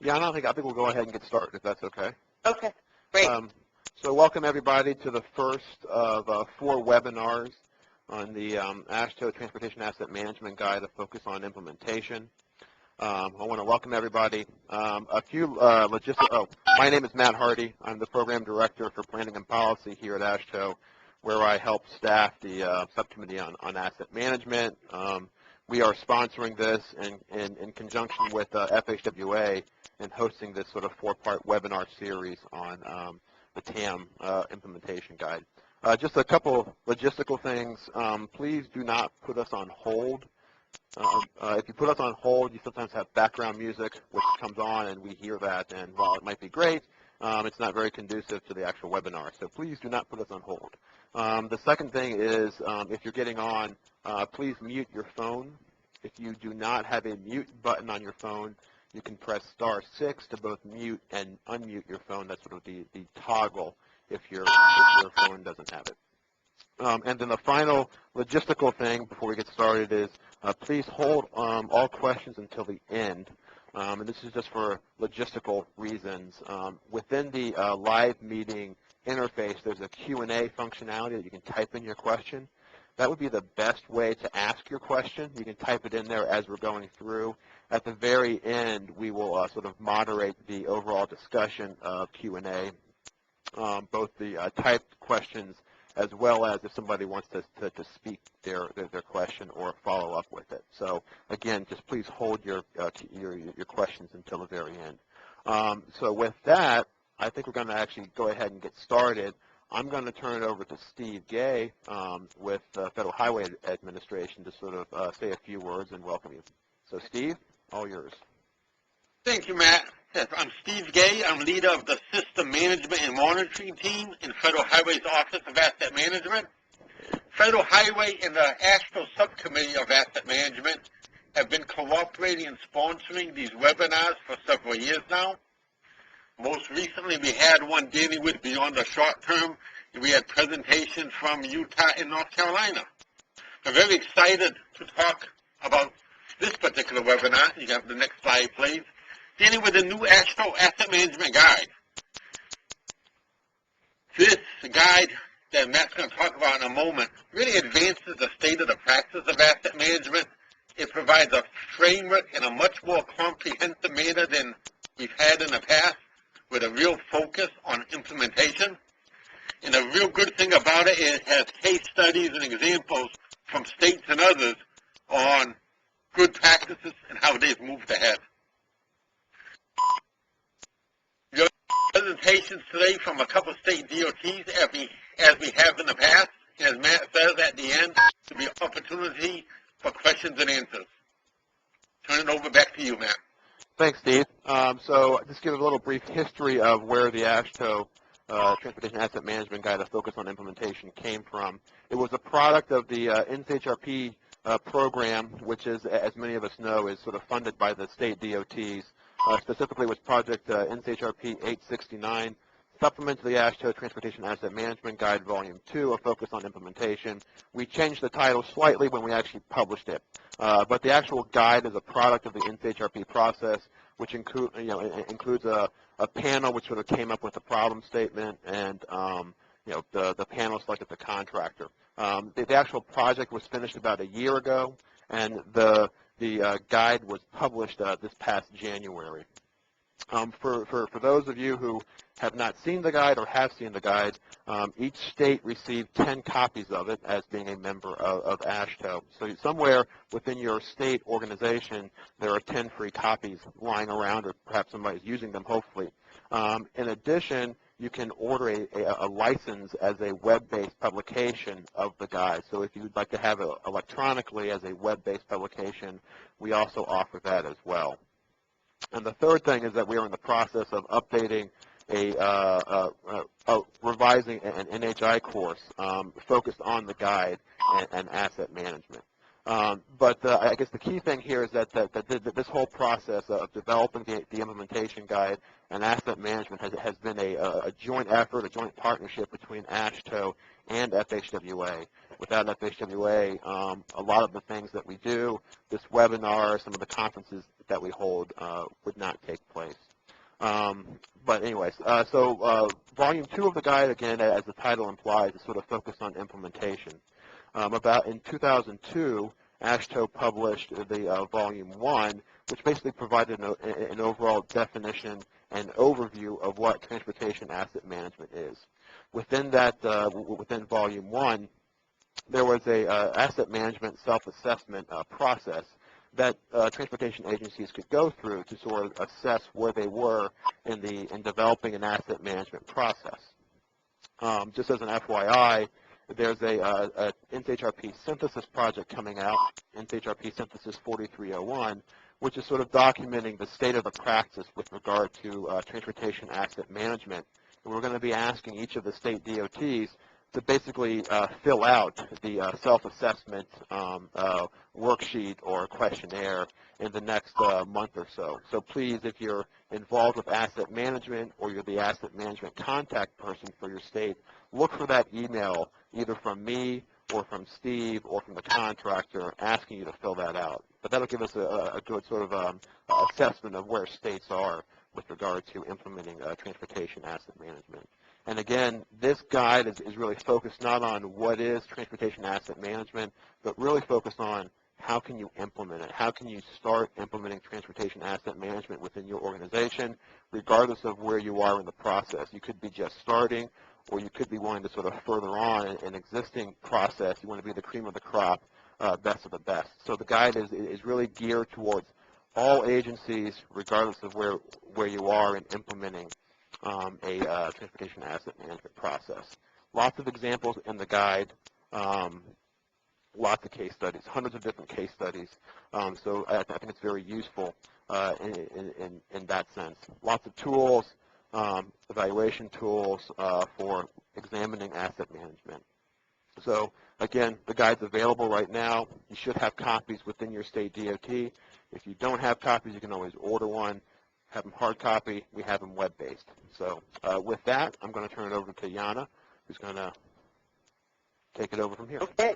Yeah, I think we'll go ahead and get started if that's okay. Okay, great. So welcome everybody to the first of 4 webinars on the AASHTO Transportation Asset Management Guide, a focus on implementation. I want to welcome everybody. A few logistics. Oh, my name is Matt Hardy. I'm the Program Director for Planning and Policy here at AASHTO, where I help staff the subcommittee on asset management. We are sponsoring this in conjunction with FHWA and hosting this sort of 4-part webinar series on the TAM implementation guide. Just a couple logistical things. Please do not put us on hold. If you put us on hold, you sometimes have background music which comes on and we hear that, and while it might be great, it's not very conducive to the actual webinar. So please do not put us on hold. The second thing is if you're getting on, please mute your phone. If you do not have a mute button on your phone, you can press *6 to both mute and unmute your phone. That's sort of the toggle if your phone doesn't have it. And then the final logistical thing before we get started is please hold all questions until the end. And this is just for logistical reasons. Within the live meeting interface, there's a Q&A functionality that you can type in your question. That would be the best way to ask your question. You can type it in there as we're going through. At the very end, we will sort of moderate the overall discussion of Q&A, both the typed questions as well as if somebody wants to speak their question or follow up with it. So again, just please hold your questions until the very end. So with that, I think we're going to actually go ahead and get started. I'm going to turn it over to Steve Gay with Federal Highway Administration to sort of say a few words and welcome you. So Steve, all yours. Thank you, Matt. Yes, I'm Steve Gay. I'm leader of the System Management and Monitoring Team in Federal Highway's Office of Asset Management. Federal Highway and the AASHTO Subcommittee of Asset Management have been cooperating and sponsoring these webinars for several years now. Most recently, we had one dealing with beyond the short term, and we had presentations from Utah and North Carolina. I'm very excited to talk about this particular webinar. You have the next slide, please. Dealing with the new AASHTO Asset Management Guide. This guide that Matt's going to talk about in a moment really advances the state of the practice of asset management. It provides a framework in a much more comprehensive manner than we've had in the past, with a real focus on implementation. And the real good thing about it is it has case studies and examples from states and others on good practices and how they've moved ahead. Your presentations today from a couple of state DOTs as we have in the past. And as Matt says at the end, there'll be an opportunity for questions and answers. Turn it over back to you, Matt. Thanks, Steve. So just give a little brief history of where the AASHTO Transportation Asset Management Guide, a focus on implementation, came from. It was a product of the NCHRP program, which is, as many of us know, is sort of funded by the state DOTs. Specifically was Project NCHRP 869, Supplement to the AASHTO Transportation Asset Management Guide, Volume 2, a focus on implementation. We changed the title slightly when we actually published it. But the actual guide is a product of the NCHRP process, which includes a panel which sort of came up with a problem statement, and the panel selected the contractor. The actual project was finished about a year ago, and the guide was published this past January. For those of you who have not seen the guide or have seen the guide, each state received 10 copies of it as being a member of AASHTO. So somewhere within your state organization, there are 10 free copies lying around, or perhaps somebody's using them, hopefully. In addition, you can order a license as a web-based publication of the guide. So if you'd like to have it electronically as a web-based publication, we also offer that as well. And the third thing is that we are in the process of updating revising an NHI course focused on the guide and asset management. But I guess the key thing here is that this whole process of developing the implementation guide and asset management has been a joint effort, a joint partnership between AASHTO and FHWA. without FHWA, a lot of the things that we do, this webinar, some of the conferences that we hold would not take place. But anyways, Volume 2 of the guide, again, as the title implies, is sort of focused on implementation. About in 2002, AASHTO published the Volume 1, which basically provided an overall definition and overview of what transportation asset management is. Within that, within Volume 1, there was a asset management self-assessment process that transportation agencies could go through to sort of assess where they were in developing an asset management process. Just as an FYI, there's a NCHRP synthesis project coming out, NCHRP Synthesis 4301, which is sort of documenting the state of the practice with regard to transportation asset management. And we're going to be asking each of the state DOTs to basically fill out the self-assessment worksheet or questionnaire in the next month or so. So please, if you're involved with asset management or you're the asset management contact person for your state, look for that email either from me or from Steve or from the contractor asking you to fill that out. But that'll give us a good sort of assessment of where states are with regard to implementing transportation asset management. And again, this guide is really focused not on what is transportation asset management, but really focused on how can you implement it? How can you start implementing transportation asset management within your organization, regardless of where you are in the process? You could be just starting, or you could be wanting to sort of further on an existing process. You want to be the cream of the crop, best of the best. So the guide is really geared towards all agencies, regardless of where you are in implementing a transportation asset management process. Lots of examples in the guide, lots of case studies, hundreds of different case studies. So I think it's very useful in that sense. Lots of tools, evaluation tools for examining asset management. So again, the guide's available right now. You should have copies within your state DOT. If you don't have copies, you can always order one. Have them hard copy. We have them web-based. So with that, I'm going to turn it over to Yana, who's going to take it over from here. Okay.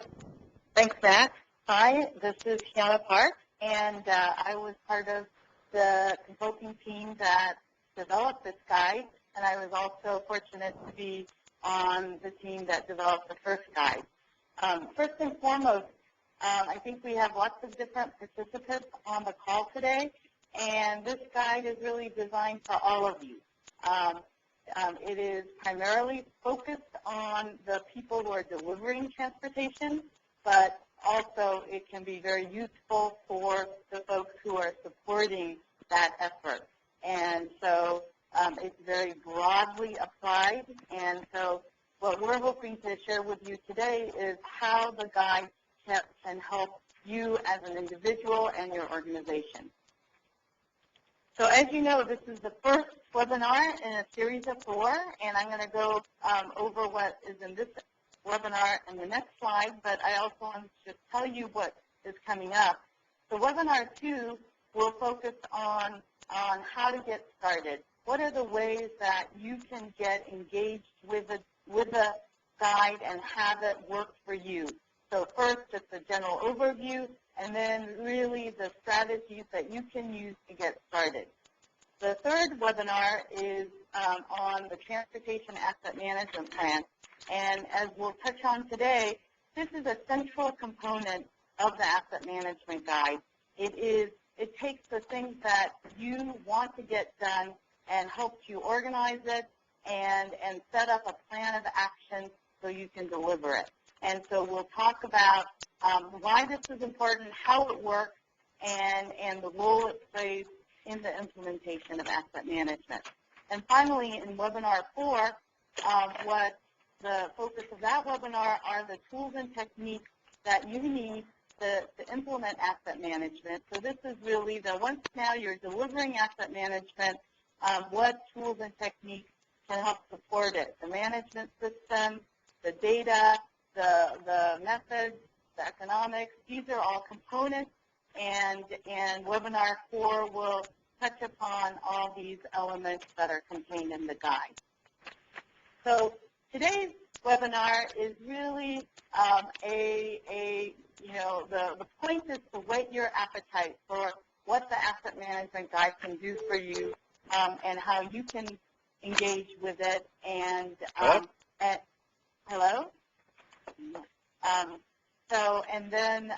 Thanks, Matt. Hi, this is Yana Park, and I was part of the consulting team that developed this guide, and I was also fortunate to be on the team that developed the first guide. First and foremost, I think we have lots of different participants on the call today, and this guide is really designed for all of you. It is primarily focused on the people who are delivering transportation, but also it can be very useful for the folks who are supporting that effort. And so it's very broadly applied, and so what we're hoping to share with you today is how the guide can help you as an individual and your organization. So as you know, this is the first webinar in a series of 4, and I'm going to go over what is in this webinar in the next slide, but I also want to just tell you what is coming up. So webinar 2 will focus on how to get started. What are the ways that you can get engaged with a guide and have it work for you? So first, just a general overview, and then really the strategies that you can use to get started. The third webinar is on the Transportation Asset Management Plan, and as we'll touch on today, this is a central component of the Asset Management Guide. It takes the things that you want to get done and helps you organize it and set up a plan of action so you can deliver it. And so we'll talk about why this is important, how it works, and the role it plays in the implementation of asset management. And finally, in webinar 4, what the focus of that webinar are the tools and techniques that you need to implement asset management. So this is really once now you're delivering asset management, what tools and techniques can help support it. The management system, the data, the methods, the economics, these are all components, and webinar 4 will touch upon all these elements that are contained in the guide. So today's webinar is really the point is to whet your appetite for what the asset management guide can do for you, and how you can engage with it. And hello. And then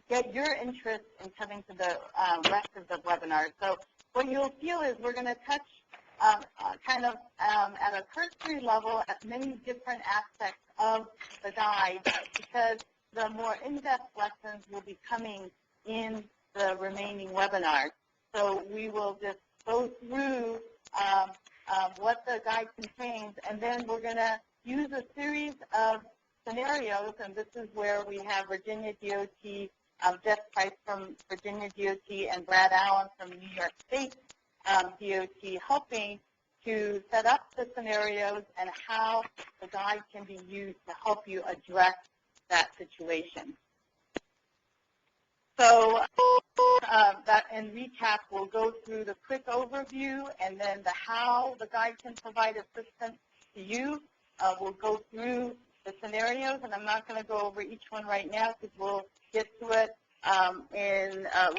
get your interest in coming to the rest of the webinar. So what you'll feel is we're going to touch kind of at a cursory level at many different aspects of the guide, because the more in-depth lessons will be coming in the remaining webinars. So we will just go through what the guide contains, and then we're going to use a series of scenarios, and this is where we have Virginia DOT, Jeff Price from Virginia DOT, and Brad Allen from New York State DOT, helping to set up the scenarios and how the guide can be used to help you address that situation. So that in recap, we'll go through the quick overview and then the how the guide can provide assistance to you. We'll go through the scenarios, and I'm not going to go over each one right now because we'll get to it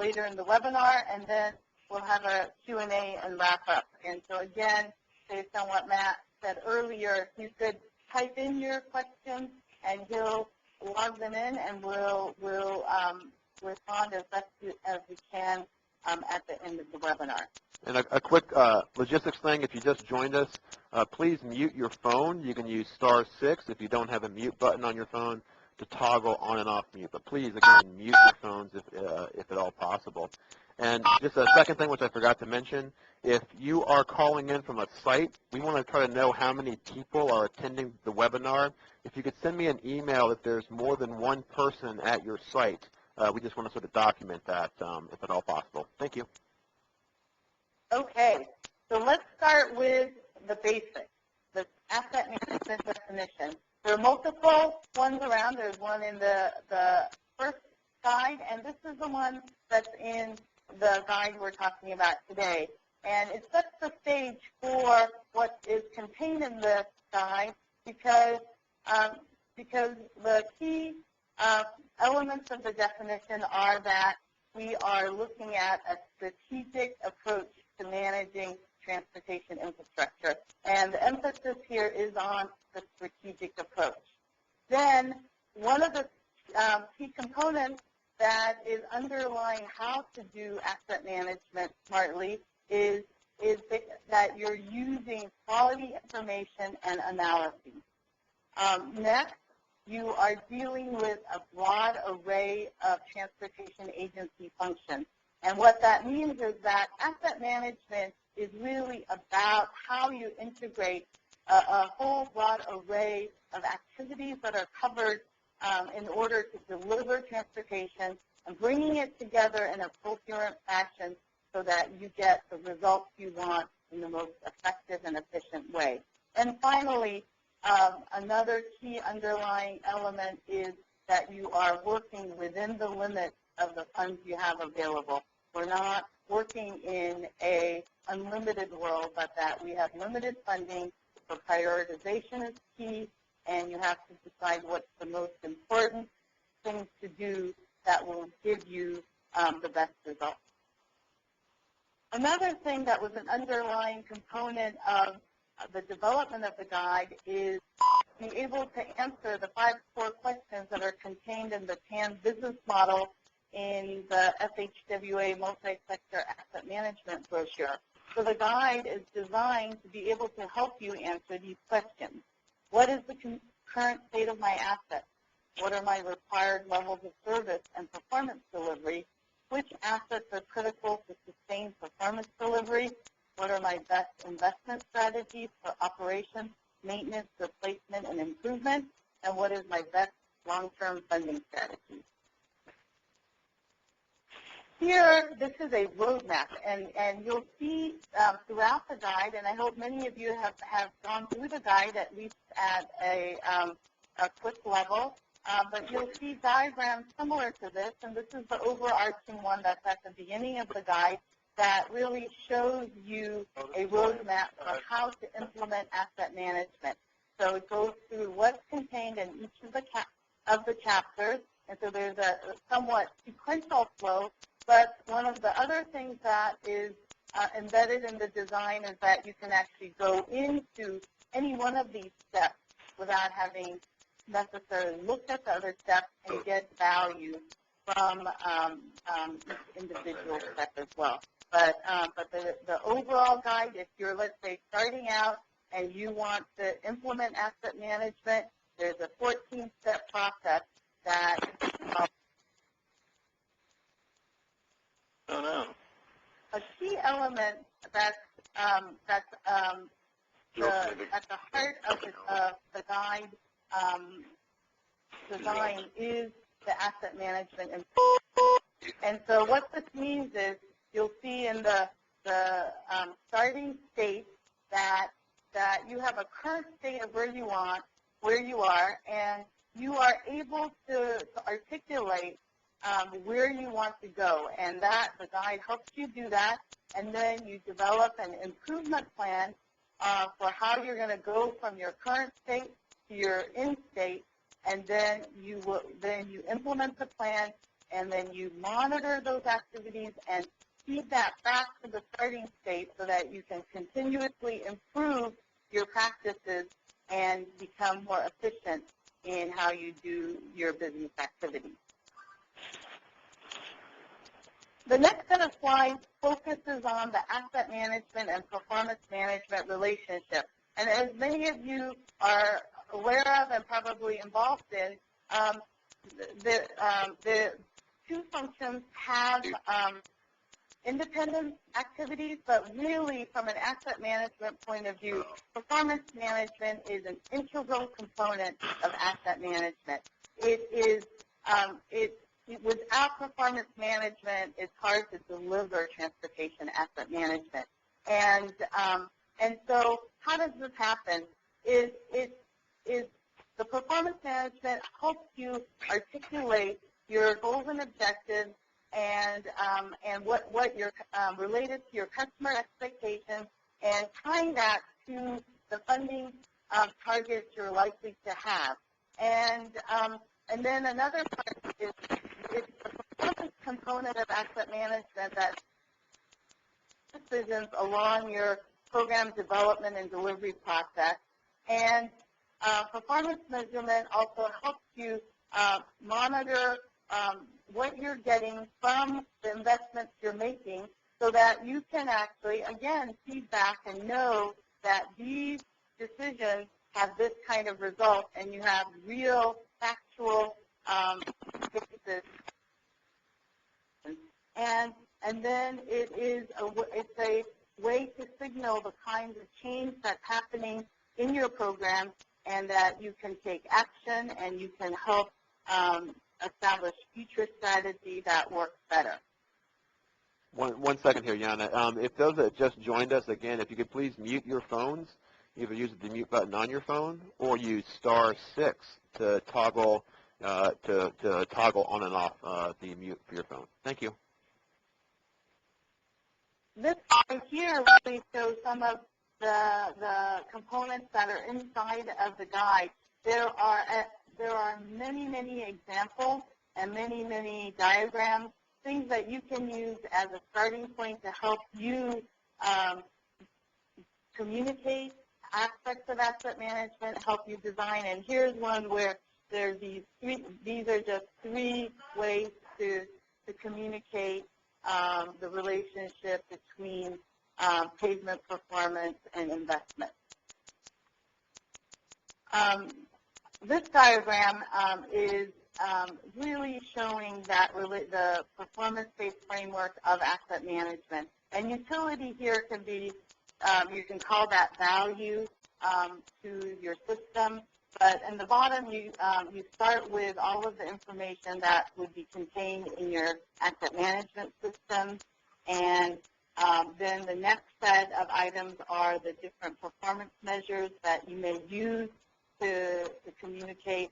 later in the webinar, and then we'll have a Q&A and wrap up. And so again, based on what Matt said earlier, if you could type in your questions and he'll log them in, and we'll respond as best as we can at the end of the webinar. And a quick logistics thing, if you just joined us, please mute your phone. You can use *6 if you don't have a mute button on your phone to toggle on and off mute. But please, again, mute your phones if at all possible. And just a second thing, which I forgot to mention, if you are calling in from a site, we want to try to know how many people are attending the webinar. If you could send me an email if there's more than one person at your site, we just want to sort of document that if at all possible. Thank you. Okay, so let's start with the basics, the asset management definition. There are multiple ones around. There's one in the first guide, and this is the one that's in the guide we're talking about today. And it sets the stage for what is contained in the guide, because the key elements of the definition are that we are looking at a strategic approach to managing transportation infrastructure. And the emphasis here is on the strategic approach. Then one of the key components that is underlying how to do asset management smartly is that you're using quality information and analysis. Next, you are dealing with a broad array of transportation agency functions. And what that means is that asset management is really about how you integrate a whole broad array of activities that are covered in order to deliver transportation and bringing it together in a coherent fashion so that you get the results you want in the most effective and efficient way. And finally, another key underlying element is that you are working within the limits of the funds you have available. We're not working in an unlimited world, but that we have limited funding, so prioritization is key, and you have to decide what's the most important things to do that will give you the best results. Another thing that was an underlying component of the development of the guide is being able to answer the 5 core questions that are contained in the TAM business model in the FHWA multi-sector asset management brochure. So the guide is designed to be able to help you answer these questions. What is the current state of my assets? What are my required levels of service and performance delivery? Which assets are critical to sustain performance delivery? What are my best investment strategies for operations, maintenance, replacement, and improvement? And what is my best long-term funding strategy? Here, this is a roadmap, and you'll see throughout the guide, and I hope many of you have gone through the guide at least at a quick level, but you'll see diagrams similar to this, and this is the overarching one that's at the beginning of the guide that really shows you a roadmap for how to implement asset management. So it goes through what's contained in each of the chapters, and so there's a somewhat sequential flow. But one of the other things that is embedded in the design is that you can actually go into any one of these steps without having necessarily looked at the other steps and get value from each individual step as well. But the overall guide, if you're, let's say, starting out and you want to implement asset management, there's a 14-step process that Oh, no. a key element that's at the heart of the guide design is the asset management. And so what this means is you'll see in the starting state that you have a current state of where you are, and you are able to articulate where you want to go, and that the guide helps you do that. And then you develop an improvement plan for how you're going to go from your current state to your end state, and then you implement the plan, and then you monitor those activities and feed that back to the starting state so that you can continuously improve your practices and become more efficient in how you do your business activities. The next set of slides focuses on the asset management and performance management relationship. And as many of you are aware of and probably involved in, the two functions have independent activities, but really from an asset management point of view, performance management is an integral component of asset management. It is, without performance management, it's hard to deliver transportation asset management. And so how does this happen? Is the performance management helps you articulate your goals and objectives and what you're related to your customer expectations, and tying that to the funding targets you're likely to have. And then another part is the performance component of asset management that decisions along your program development and delivery process. And performance measurement also helps you monitor what you're getting from the investments you're making so that you can actually, again, feedback and know that these decisions have this kind of result, and you have real, factual basis. And then it's a way to signal the kinds of change that's happening in your program, and that you can take action and you can help establish future strategy that works better. One second here, Yana. If those that just joined us, again, if you could please mute your phones, either use the mute button on your phone or use *6 to toggle toggle on and off the mute for your phone. Thank you. This slide here really shows some of the components that are inside of the guide. There are many, many examples and many, many diagrams, things that you can use as a starting point to help you communicate aspects of asset management, help you design. And here's one where there's these are just 3 ways to communicate the relationship between pavement performance and investment. This diagram is really showing that the performance-based framework of asset management. And utility here can be, you can call that value to your system. But in the bottom, you start with all of the information that would be contained in your asset management system. And then the next set of items are the different performance measures that you may use to communicate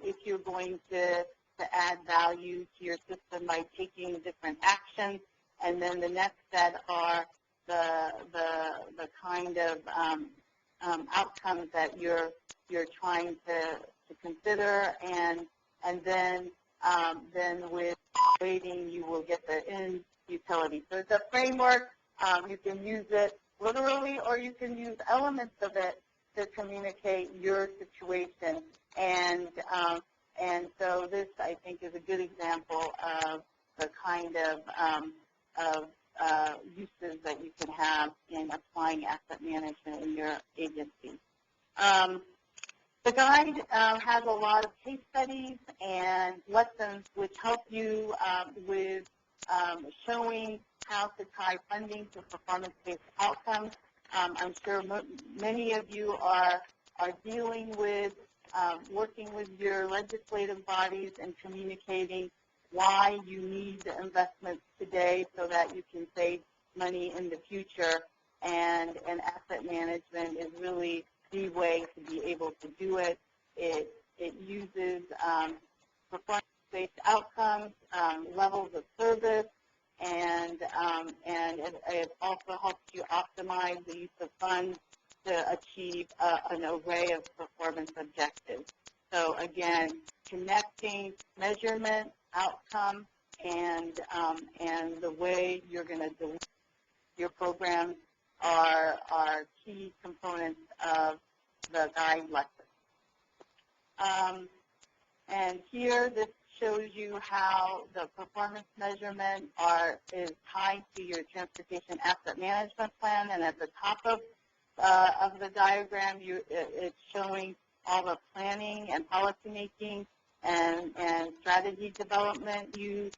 if you're going to add value to your system by taking different actions. And then the next set are the kind of outcomes that you're trying to consider, and then with rating you will get the end utility. So it's a framework. You can use it literally, or you can use elements of it to communicate your situation. And so this, I think, is a good example of the kind of uses that you can have in applying asset management in your agency. The guide has a lot of case studies and lessons which help you with showing how to tie funding to performance-based outcomes. I'm sure many of you are dealing with working with your legislative bodies and communicating why you need the investments today so that you can save money in the future. And asset management is really the way to be able to do it. It uses performance-based outcomes, levels of service, and it also helps you optimize the use of funds to achieve an array of performance objectives. So again, connecting measurement, outcome, and the way you're going to deliver your programs are key components of the guide lesson. And here, this shows you how the performance measurement is tied to your transportation asset management plan. And at the top of the diagram, it's showing all the planning and policy making and strategy development you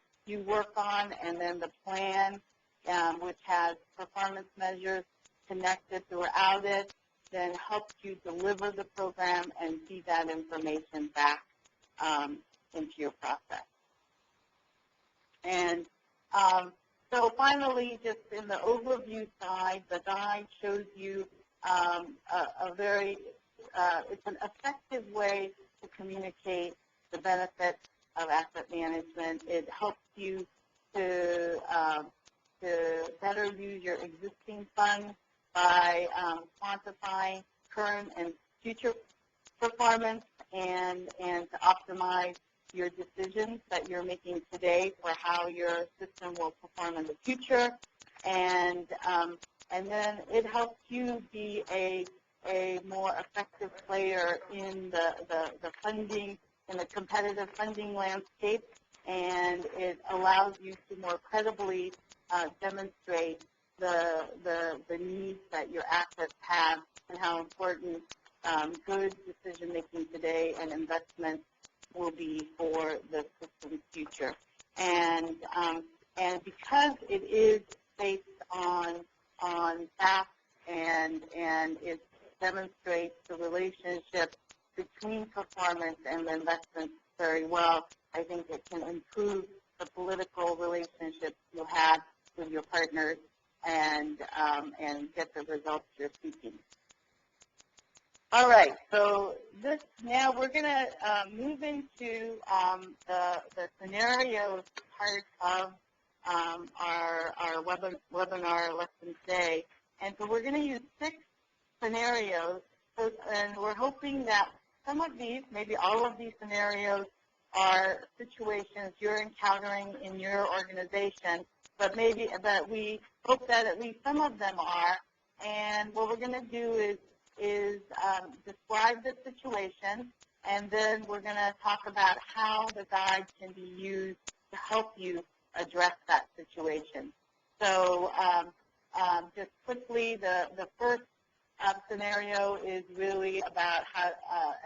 work on, and then the plan, which has performance measures connected throughout it, then helps you deliver the program and feed that information back into your process. And so finally, just in the overview side, the guide shows you it's an effective way to communicate the benefits of asset management. It helps you to better use your existing funds by quantifying current and future performance and to optimize your decisions that you're making today for how your system will perform in the future. And then it helps you be a more effective player in the funding, in the competitive funding landscape, and it allows you to more credibly demonstrate the needs that your assets have and how important good decision making today and investments will be for the system's future. And because it is based on facts and it demonstrates the relationship between performance and the investments very well, I think it can improve the political relationships you have with your partners and get the results you're seeking. All right, so now we're going to move into the scenarios part of our webinar lesson today. And so we're going to use 6 scenarios, and we're hoping that some of these, maybe all of these scenarios, are situations you're encountering in your organization, but we hope that at least some of them are. And what we're going to do is describe the situation, and then we're going to talk about how the guide can be used to help you address that situation. So just quickly, the first scenario is really about how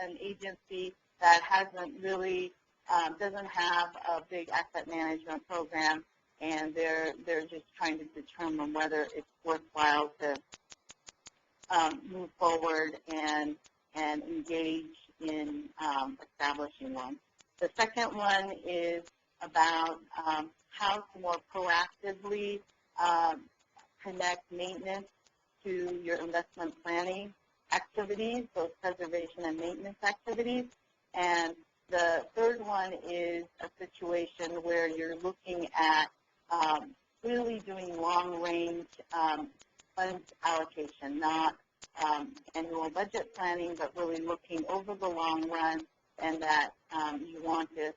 an agency that doesn't have a big asset management program, and they're just trying to determine whether it's worthwhile to move forward and engage in establishing one. The second one is about how to more proactively connect maintenance to your investment planning activities, those preservation and maintenance activities. And the third one is a situation where you're looking at really doing long-range fund allocation, not annual budget planning, but really looking over the long run, and that you want to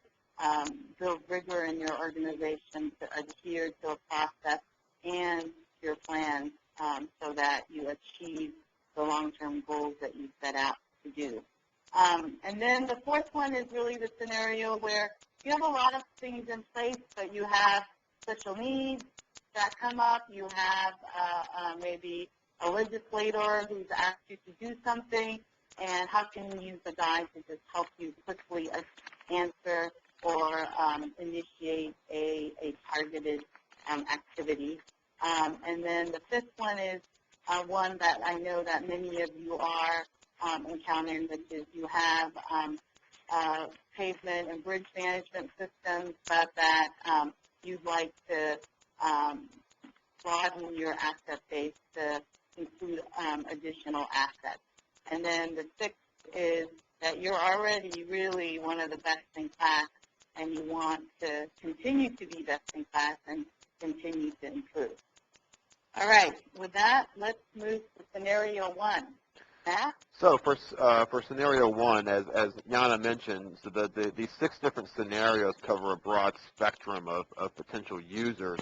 build rigor in your organization to adhere to a process and your plan so that you achieve the long-term goals that you set out to do. And then the fourth one is really the scenario where you have a lot of things in place, but you have special needs that come up. You have maybe a legislator who's asked you to do something, and how can you use the guide to just help you quickly answer or initiate a targeted activity. And then the fifth one is one that I know that many of you are encountering, which is you have pavement and bridge management systems, but that you'd like to broaden your asset base to include additional assets. And then the sixth is that you're already really one of the best in class, and you want to continue to be best in class and continue to improve. All right, with that, let's move to scenario one. Matt? So for scenario one, as Jana mentioned, so these 6 different scenarios cover a broad spectrum of potential users.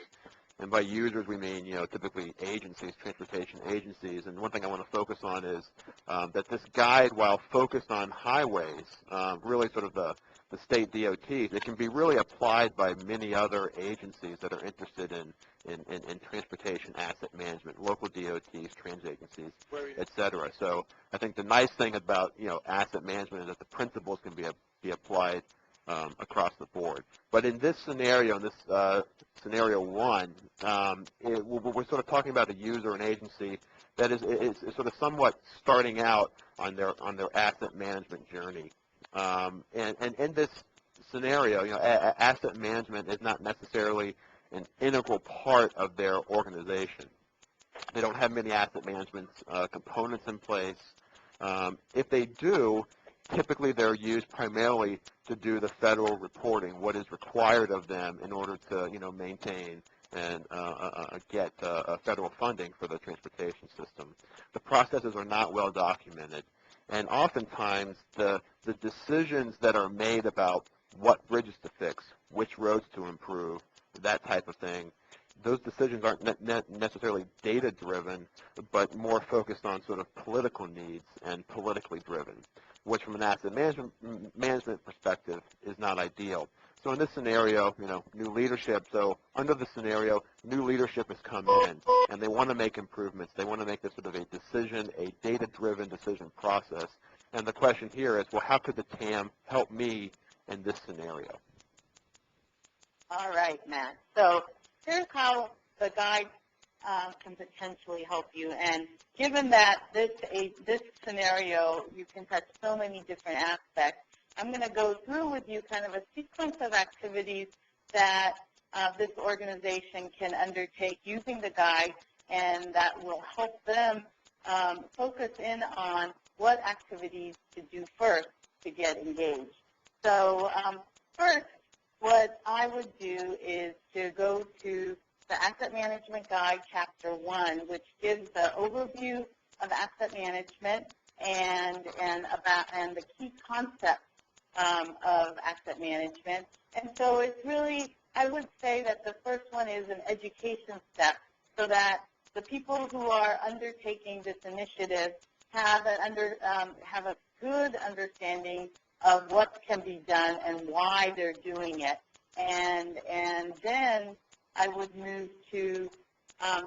And by users, we mean, typically agencies, transportation agencies. And one thing I want to focus on is that this guide, while focused on highways, really sort of the state DOTs, it can be really applied by many other agencies that are interested in transportation asset management, local DOTs, transit agencies, et cetera. So I think the nice thing about, asset management is that the principles can be applied across the board. But in this scenario, in this scenario one, we're sort of talking about a user, an agency that is sort of somewhat starting out on their asset management journey. And in this scenario, asset management is not necessarily an integral part of their organization. They don't have many asset management components in place. If they do, typically they're used primarily to do the federal reporting, what is required of them in order to, maintain and get federal funding for the transportation system. The processes are not well documented, and oftentimes the decisions that are made about what bridges to fix, which roads to improve, that type of thing, those decisions aren't necessarily data-driven, but more focused on sort of political needs and politically driven, which from an asset management perspective is not ideal. So in this scenario, new leadership, so under the scenario, new leadership has come in, and they want to make improvements. They want to make this sort of a data-driven decision process. And the question here is, well, how could the TAM help me in this scenario? All right, Matt. So here's how the guide can potentially help you. And given that this scenario, you can touch so many different aspects, I'm going to go through with you kind of a sequence of activities that this organization can undertake using the guide, and that will help them focus in on what activities to do first to get engaged. So first, what I would do is to go to the Asset Management Guide, Chapter 1, which gives the overview of asset management and the key concepts of asset management. And so it's really, I would say that the first one is an education step, so that the people who are undertaking this initiative have a good understanding of what can be done and why they're doing it. And then I would move to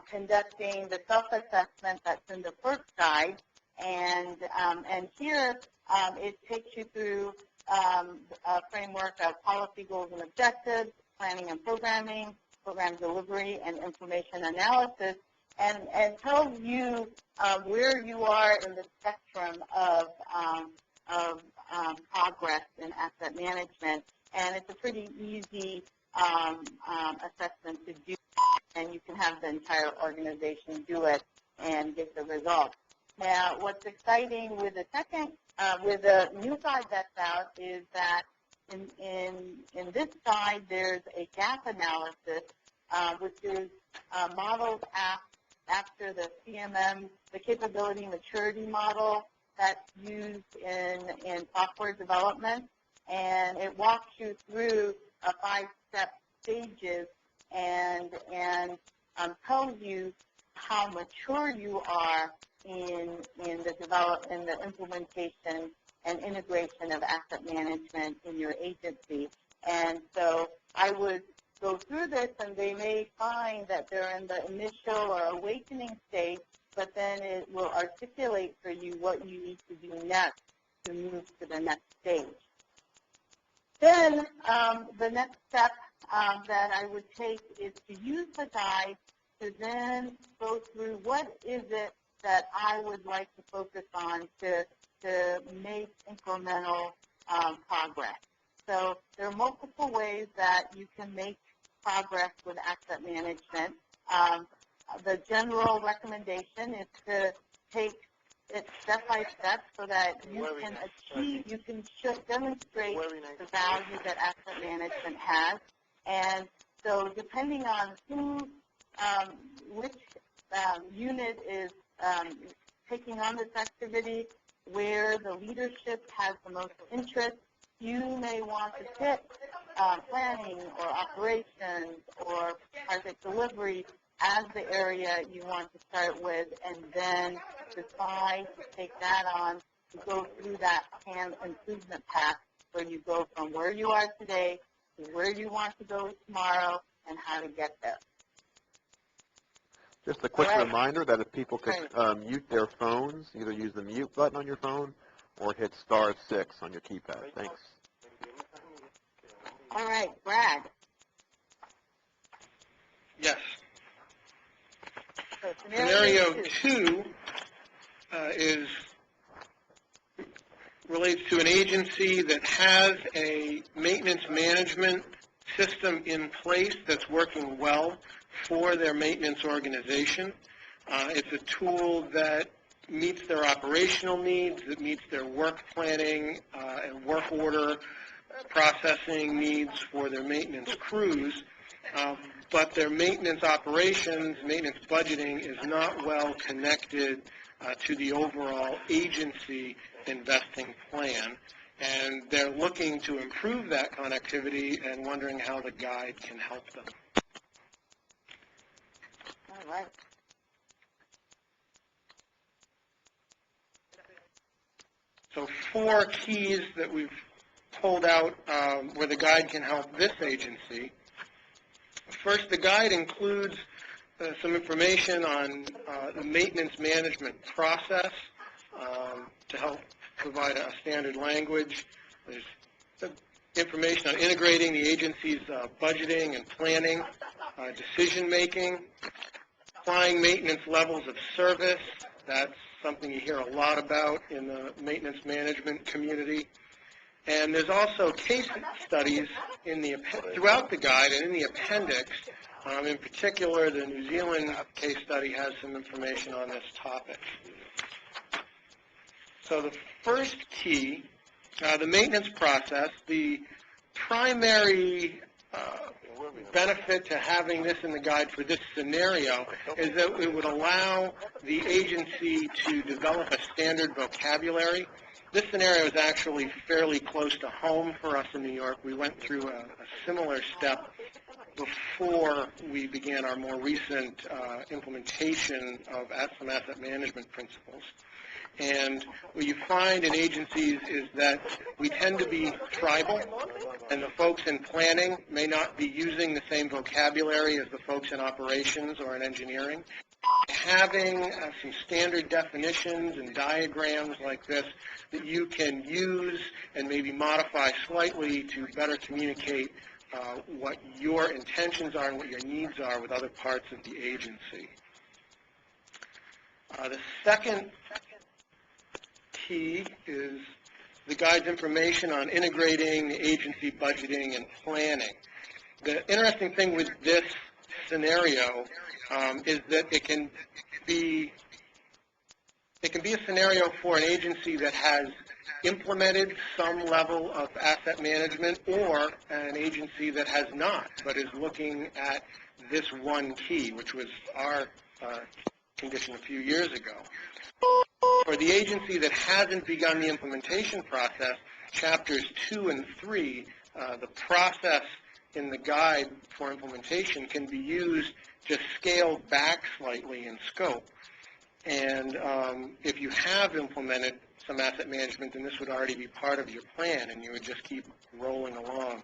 conducting the self-assessment that's in the first guide. And here it takes you through a framework of policy goals and objectives, planning and programming, program delivery, and information analysis, and tells you where you are in the spectrum of progress in asset management. And it's a pretty easy assessment to do, and you can have the entire organization do it and get the results. Now, what's exciting with the with the new guide that's out is that in this guide there's a gap analysis, which is modeled after the CMM, the capability maturity model that's used in software development, and it walks you through a 5-step stages and tells you how mature you are in the implementation and integration of asset management in your agency. And so I would go through this, and they may find that they're in the initial or awakening stage, but then it will articulate for you what you need to do next to move to the next stage. Then the next step that I would take is to use the guide to then go through what is it that I would like to focus on to make incremental progress. So there are multiple ways that you can make progress with asset management. The general recommendation is to take it step by step so that you can achieve, you can demonstrate the value that asset management has. And so depending on which unit is taking on this activity, where the leadership has the most interest, you may want to pick planning or operations or project delivery as the area you want to start with, and then decide to take that on to go through that TAM Improvement Path, where you go from where you are today to where you want to go tomorrow and how to get there. Just a quick reminder that if people could mute their phones, either use the mute button on your phone or hit *6 on your keypad. Thanks. All right, Brad. Yes. So Scenario 2 relates to an agency that has a maintenance management system in place that's working well for their maintenance organization. It's a tool that meets their operational needs, that meets their work planning and work order processing needs for their maintenance crews, but their maintenance operations, maintenance budgeting is not well connected to the overall agency investing plan. And they're looking to improve that connectivity and wondering how the guide can help them. All right. So 4 keys that we've pulled out where the guide can help this agency. First, the guide includes some information on the maintenance management process to help provide a standard language. There's some information on integrating the agency's budgeting and planning, decision-making, applying maintenance levels of service. That's something you hear a lot about in the maintenance management community. And there's also case studies throughout the guide and in the appendix. In particular, the New Zealand case study has some information on this topic. So the first key, the maintenance process, the primary benefit to having this in the guide for this scenario is that it would allow the agency to develop a standard vocabulary. This scenario is actually fairly close to home for us in New York. We went through a similar step before we began our more recent implementation of some asset management principles. And what you find in agencies is that we tend to be tribal, and the folks in planning may not be using the same vocabulary as the folks in operations or in engineering. Having some standard definitions and diagrams like this that you can use and maybe modify slightly to better communicate what your intentions are and what your needs are with other parts of the agency. The second key is the guide's information on integrating the agency budgeting and planning. The interesting thing with this scenario is that it can be a scenario for an agency that has implemented some level of asset management, or an agency that has not, but is looking at this one key, which was our condition a few years ago. For the agency that hasn't begun the implementation process, chapters 2 and 3, the process in the guide for implementation can be used just scaled back slightly in scope. And if you have implemented some asset management, then this would already be part of your plan, and you would just keep rolling along.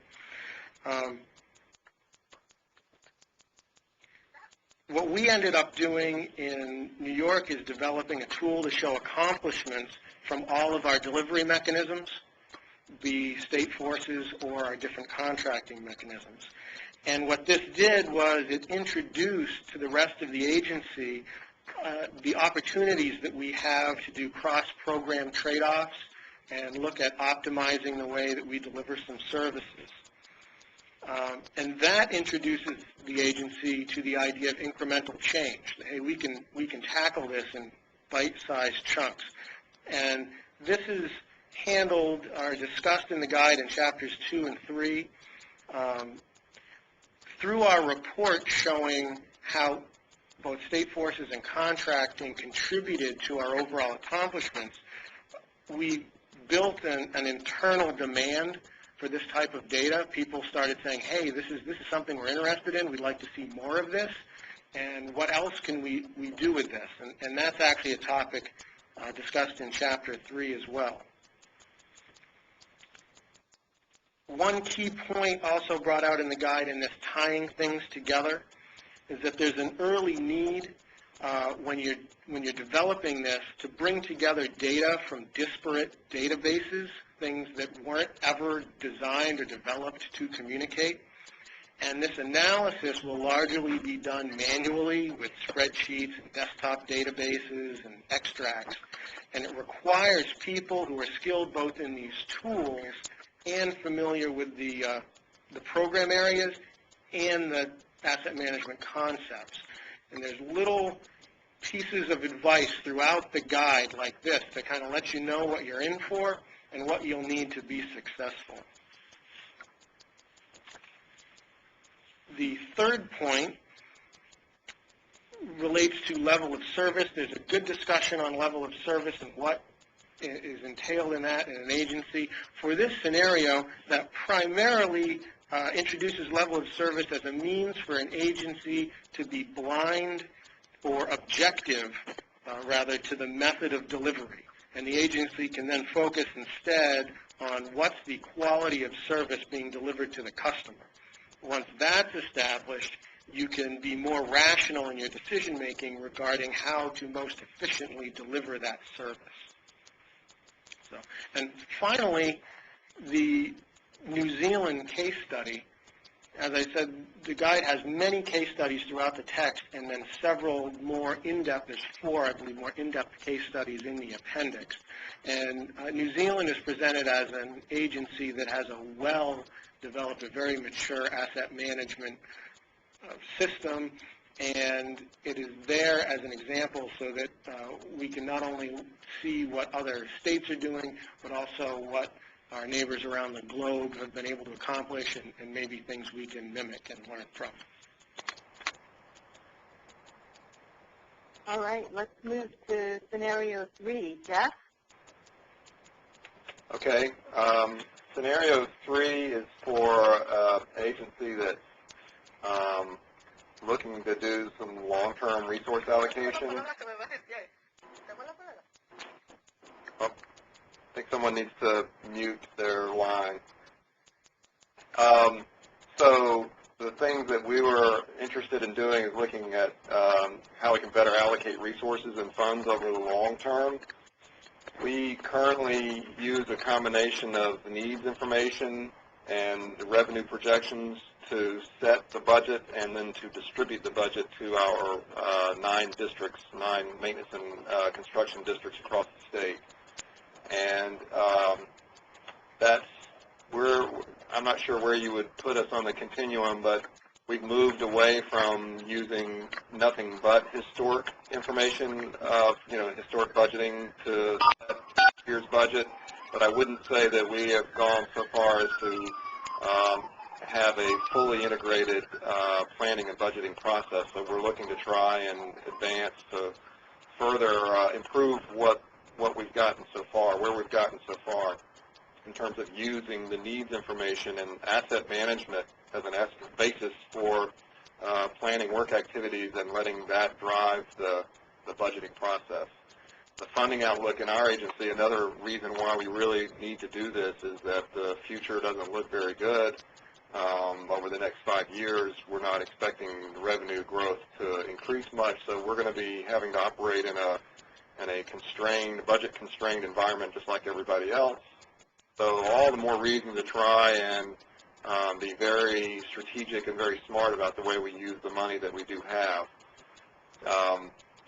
What we ended up doing in New York is developing a tool to show accomplishments from all of our delivery mechanisms, be state forces or our different contracting mechanisms. And what this did was it introduced to the rest of the agency the opportunities that we have to do cross-program trade-offs and look at optimizing the way that we deliver some services. And that introduces the agency to the idea of incremental change. Hey, we can tackle this in bite-sized chunks. And this is handled or discussed in the guide in chapters 2 and 3. Through our report showing how both state forces and contracting contributed to our overall accomplishments, we built an internal demand for this type of data. People started saying, hey, this is something we're interested in. We'd like to see more of this. And what else can we do with this? And that's actually a topic discussed in Chapter 3 as well. One key point also brought out in the guide in this tying things together is that there's an early need when you're developing this to bring together data from disparate databases, things that weren't ever designed or developed to communicate. And this analysis will largely be done manually with spreadsheets and desktop databases and extracts. And it requires people who are skilled both in these tools and familiar with the program areas and the asset management concepts. And there's little pieces of advice throughout the guide like this to kind of let you know what you're in for and what you'll need to be successful. The third point relates to level of service. There's a good discussion on level of service and what is entailed in that in an agency. For this scenario, that primarily introduces level of service as a means for an agency to be blind or objective, rather, to the method of delivery. And the agency can then focus instead on what's the quality of service being delivered to the customer. Once that's established, you can be more rational in your decision-making regarding how to most efficiently deliver that service. So, and finally, the New Zealand case study. As I said, the guide has many case studies throughout the text and then several more in-depth, there's 4, I believe, more in-depth case studies in the appendix. And New Zealand is presented as an agency that has a well-developed, a very mature asset management system, and it is there as an example so that we can not only see what other states are doing, but also what our neighbors around the globe have been able to accomplish and maybe things we can mimic and learn from. All right, let's move to scenario 3. Jeff? Okay. Scenario 3 is for an agency that's looking to do some long-term resource allocation. I think someone needs to mute their line. So the things that we were interested in doing is looking at how we can better allocate resources and funds over the long term. We currently use a combination of the needs information and the revenue projections to set the budget and then to distribute the budget to our 9 districts, 9 maintenance and construction districts across the state. And I'm not sure where you would put us on the continuum, but we've moved away from using nothing but historic information, historic budgeting to set this year's budget. But I wouldn't say that we have gone so far as to have a fully integrated planning and budgeting process. So we're looking to try and advance to further improve what we've gotten so far, where we've gotten so far in terms of using the needs information and asset management as an basis for planning work activities and letting that drive the budgeting process. The funding outlook in our agency, another reason why we really need to do this is that the future doesn't look very good. Over the next 5 years, we're not expecting revenue growth to increase much, so we're going to be having to operate in a constrained, budget-constrained environment just like everybody else. So all the more reason to try and be very strategic and very smart about the way we use the money that we do have.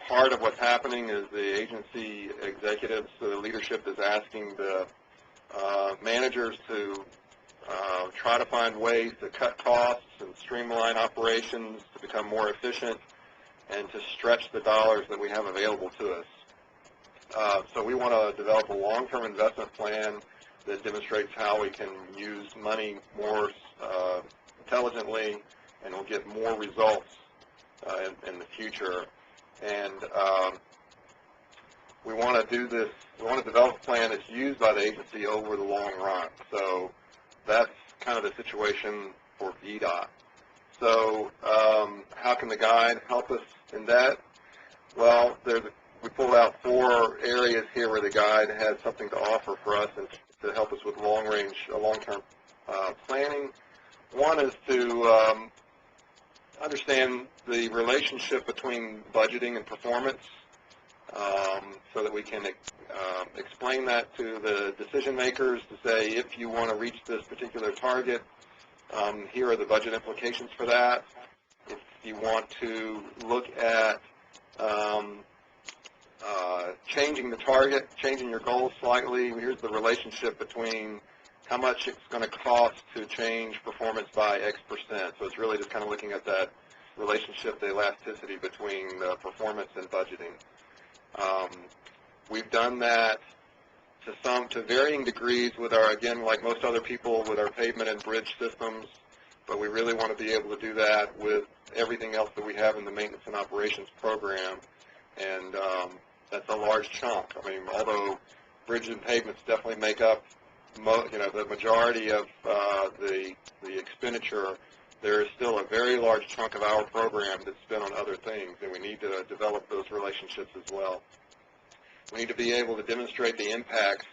Part of what's happening is the agency executives, the leadership is asking the managers to try to find ways to cut costs and streamline operations to become more efficient and to stretch the dollars that we have available to us. So we want to develop a long-term investment plan that demonstrates how we can use money more intelligently and we'll get more results in the future. And we want to do this, we want to develop a plan that's used by the agency over the long run. So that's kind of the situation for VDOT. So how can the guide help us in that? Well, we pulled out 4 areas here where the guide has something to offer for us and to help us with long-term planning. One is to understand the relationship between budgeting and performance so that we can explain that to the decision makers to say, if you want to reach this particular target, here are the budget implications for that. If you want to look at changing the target, changing your goals slightly, here's the relationship between how much it's going to cost to change performance by X%. So it's really just kind of looking at that relationship, the elasticity between performance and budgeting. We've done that to varying degrees with our, again, like most other people, with our pavement and bridge systems, but we really want to be able to do that with everything else that we have in the maintenance and operations program, and that's a large chunk. I mean, although bridge and pavements definitely make up the majority of the expenditure, there is still a very large chunk of our program that's spent on other things, and we need to develop those relationships as well. We need to be able to demonstrate the impacts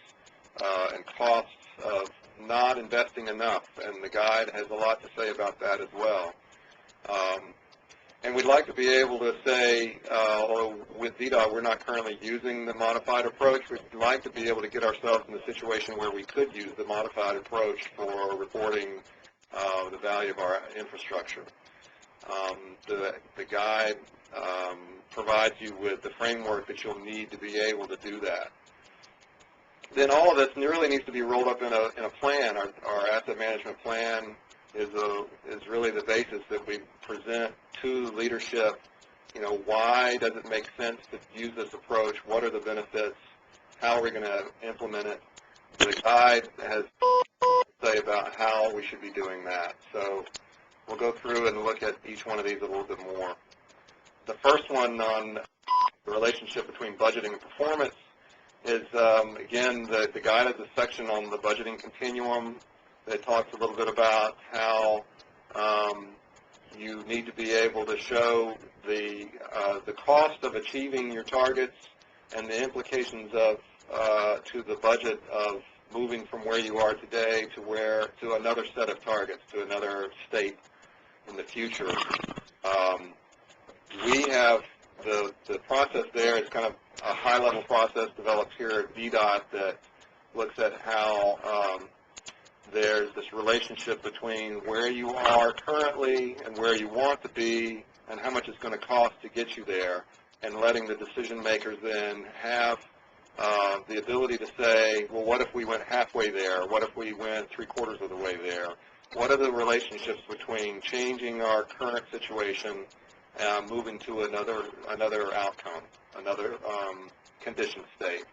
and costs of not investing enough, and the guide has a lot to say about that as well. And we'd like to be able to say, although with VDOT we're not currently using the modified approach, we'd like to be able to get ourselves in a situation where we could use the modified approach for reporting the value of our infrastructure. The guide provides you with the framework that you'll need to be able to do that. Then all of this really needs to be rolled up in a plan. Our asset management plan is really the basis that we present to leadership. Why does it make sense to use this approach? What are the benefits? How are we going to implement it? The guide has to say about how we should be doing that. So we'll go through and look at each one of these a little bit more. The first one on the relationship between budgeting and performance is, again, the guide has a section on the budgeting continuum that talks a little bit about how you need to be able to show the cost of achieving your targets and the implications of to the budget of moving from where you are today to another set of targets, to another state in the future. We have the process there is kind of a high-level process developed here at VDOT that looks at how there's this relationship between where you are currently and where you want to be and how much it's going to cost to get you there, and letting the decision makers then have the ability to say, well, what if we went halfway there? What if we went 3/4 of the way there? What are the relationships between changing our current situation and moving to another outcome, another condition state?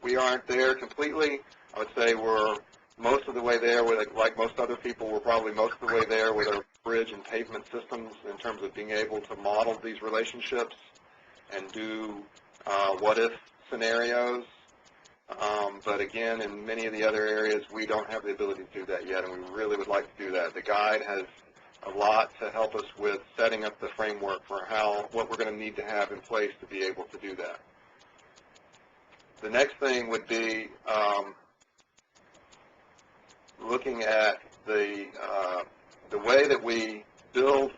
We aren't there completely. I would say we're most of the way there, like most other people, we're probably most of the way there with our bridge and pavement systems in terms of being able to model these relationships and do what-if scenarios. But again, in many of the other areas, we don't have the ability to do that yet, and we really would like to do that. The guide has a lot to help us with setting up the framework for what we're going to need to have in place to be able to do that. The next thing would be looking at the way that we build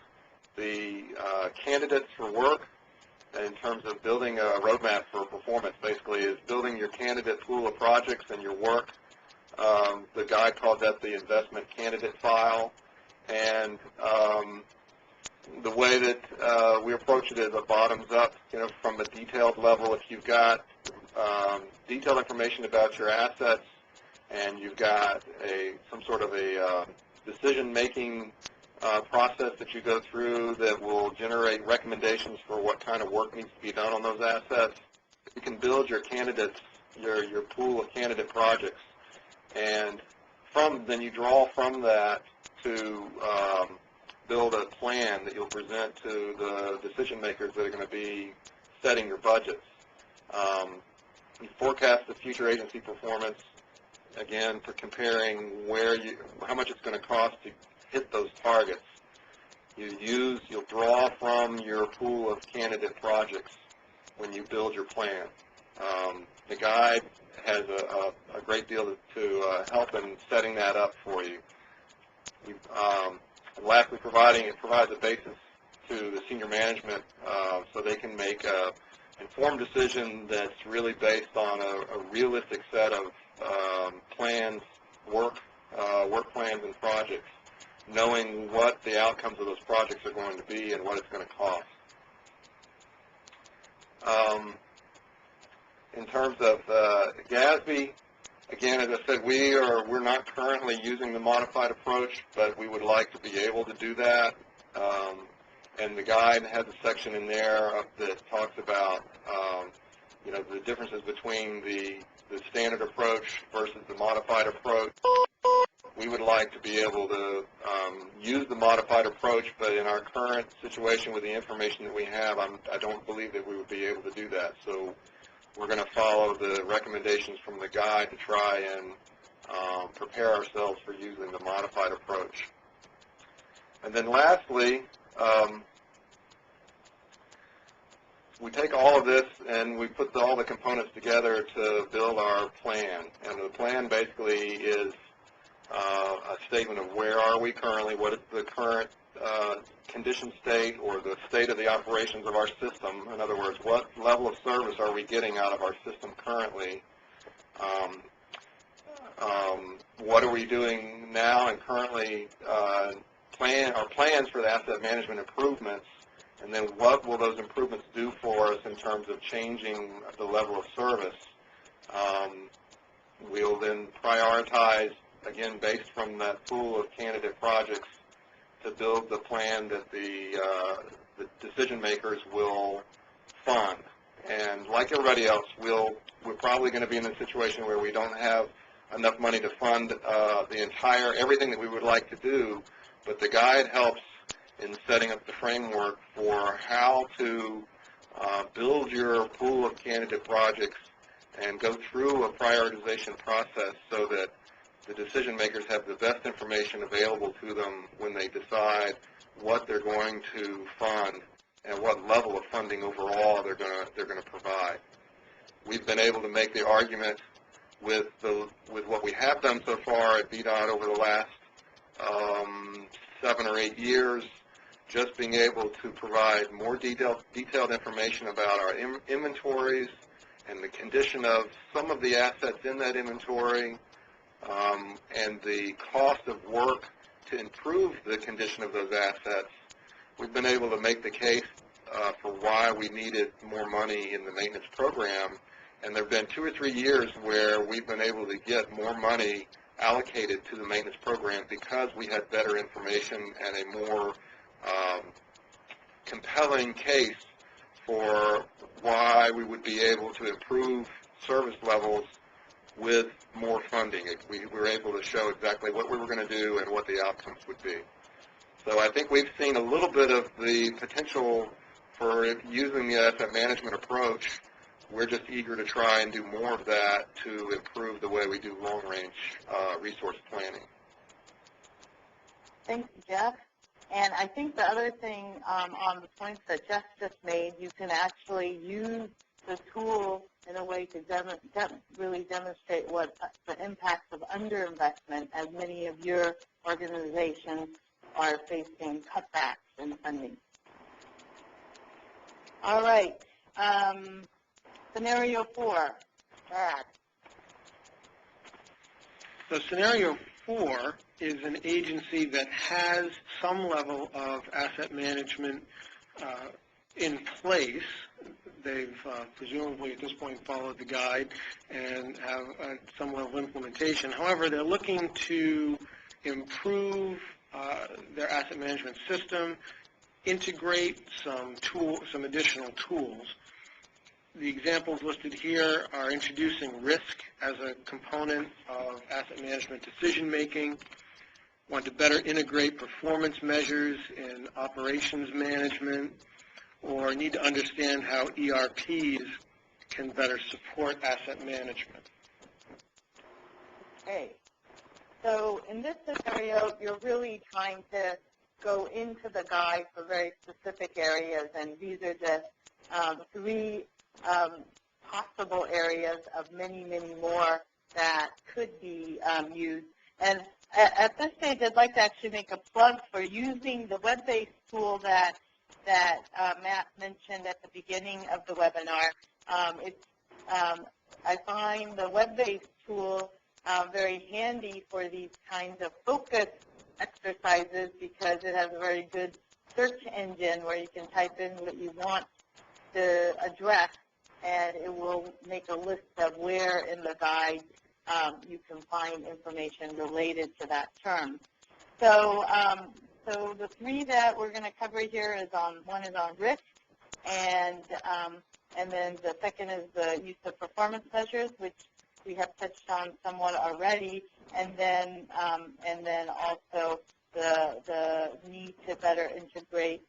the candidates for work in terms of building a roadmap for performance. Basically, is building your candidate pool of projects and your work. The guide called that the investment candidate file. And the way that we approach it is a bottoms-up, from a detailed level. If you've got detailed information about your assets and you've got some sort of a decision-making process that you go through that will generate recommendations for what kind of work needs to be done on those assets, you can build your candidates, your pool of candidate projects, and then you draw from that to build a plan that you'll present to the decision makers that are going to be setting your budgets. You forecast the future agency performance, again, for comparing how much it's going to cost to hit those targets. You'll draw from your pool of candidate projects when you build your plan. The guide has a great deal to help in setting that up for you. And lastly, it provides a basis to the senior management so they can make an informed decision that's really based on a realistic set of plans, work plans and projects, knowing what the outcomes of those projects are going to be and what it's going to cost. In terms of GASB, again, as I said, we're not currently using the modified approach, but we would like to be able to do that. And the guide has a section in there that talks about the differences between the standard approach versus the modified approach. We would like to be able to use the modified approach, but in our current situation with the information that we have, I don't believe that we would be able to do that. So we're going to follow the recommendations from the guide to try and prepare ourselves for using the modified approach. And then lastly, we take all of this and we put all the components together to build our plan. And the plan basically is a statement of where are we currently, what is the current condition state or the state of the operations of our system. In other words, what level of service are we getting out of our system currently? What are we doing now and currently our plans for the asset management improvements, and then what will those improvements do for us in terms of changing the level of service? We'll then prioritize, again, based from that pool of candidate projects, to build the plan that the decision makers will fund. And like everybody else, we're probably going to be in a situation where we don't have enough money to fund everything that we would like to do, but the guide helps in setting up the framework for how to build your pool of candidate projects and go through a prioritization process so that the decision makers have the best information available to them when they decide what they're going to fund and what level of funding overall they're going to provide. We've been able to make the argument with what we have done so far at VDOT over the last 7 or 8 years, just being able to provide more detailed information about our inventories and the condition of some of the assets in that inventory, and the cost of work to improve the condition of those assets. We've been able to make the case for why we needed more money in the maintenance program, and there have been 2 or 3 years where we've been able to get more money allocated to the maintenance program because we had better information and a more compelling case for why we would be able to improve service levels with more funding. We were able to show exactly what we were going to do and what the outcomes would be. So I think we've seen a little bit of the potential for using the asset management approach. We're just eager to try and do more of that to improve the way we do long-range resource planning. Thank you, Jeff. And I think the other thing on the points that Jeff just made, you can actually use the tool in a way to really demonstrate what the impacts of underinvestment, as many of your organizations are facing cutbacks in funding. All right. Scenario 4. Brad. So scenario 4 is an agency that has some level of asset management in place. They've presumably at this point followed the guide and have some level of implementation. However, they're looking to improve their asset management system, integrate some additional tools. The examples listed here are introducing risk as a component of asset management decision-making, want to better integrate performance measures in operations management, or need to understand how ERPs can better support asset management. Okay. So in this scenario, you're really trying to go into the guide for very specific areas, and these are the 3 possible areas of many, many more that could be used. And at this stage, I'd like to actually make a plug for using the web-based tool that Matt mentioned at the beginning of the webinar. I find the web-based tool very handy for these kinds of focus exercises because it has a very good search engine where you can type in what you want to address, and it will make a list of where in the guide you can find information related to that term. So, so the 3 that we're going to cover here is one is on risk, and then the second is the use of performance measures, which we have touched on somewhat already, and then also the need to better integrate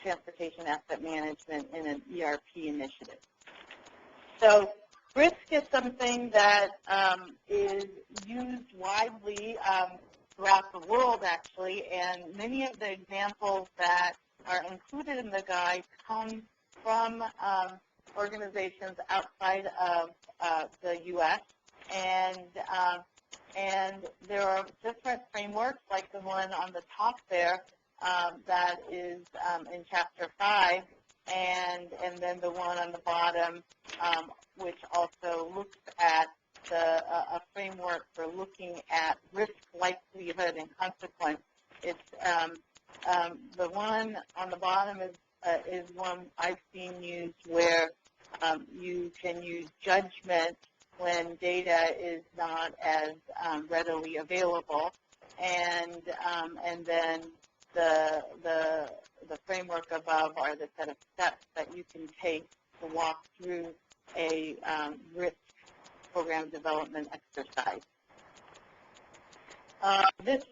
transportation asset management in an ERP initiative. So risk is something that is used widely throughout the world, actually, and many of the examples that are included in the guide come from organizations outside of the U.S., and there are different frameworks, like the one on the top there, that is in Chapter 5, and then the one on the bottom, which also looks at a framework for looking at risk, likelihood, and consequence. It's the one on the bottom is one I've seen used where you can use judgment when data is not as readily available, and then the framework above are the set of steps that you can take to walk through a risk program development exercise. This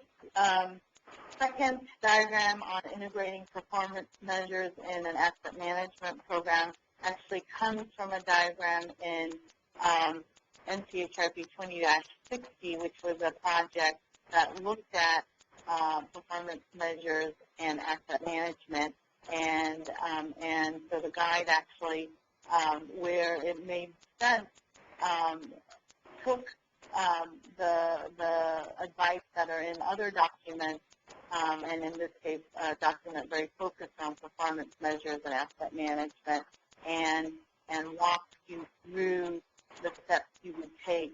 second diagram on integrating performance measures in an asset management program actually comes from a diagram in NCHRP 20-60, which was a project that looked at performance measures and asset management, and so the guide actually, where it made sense, took the advice that are in other documents, and in this case, a document very focused on performance measures and asset management, and walked you through the steps you would take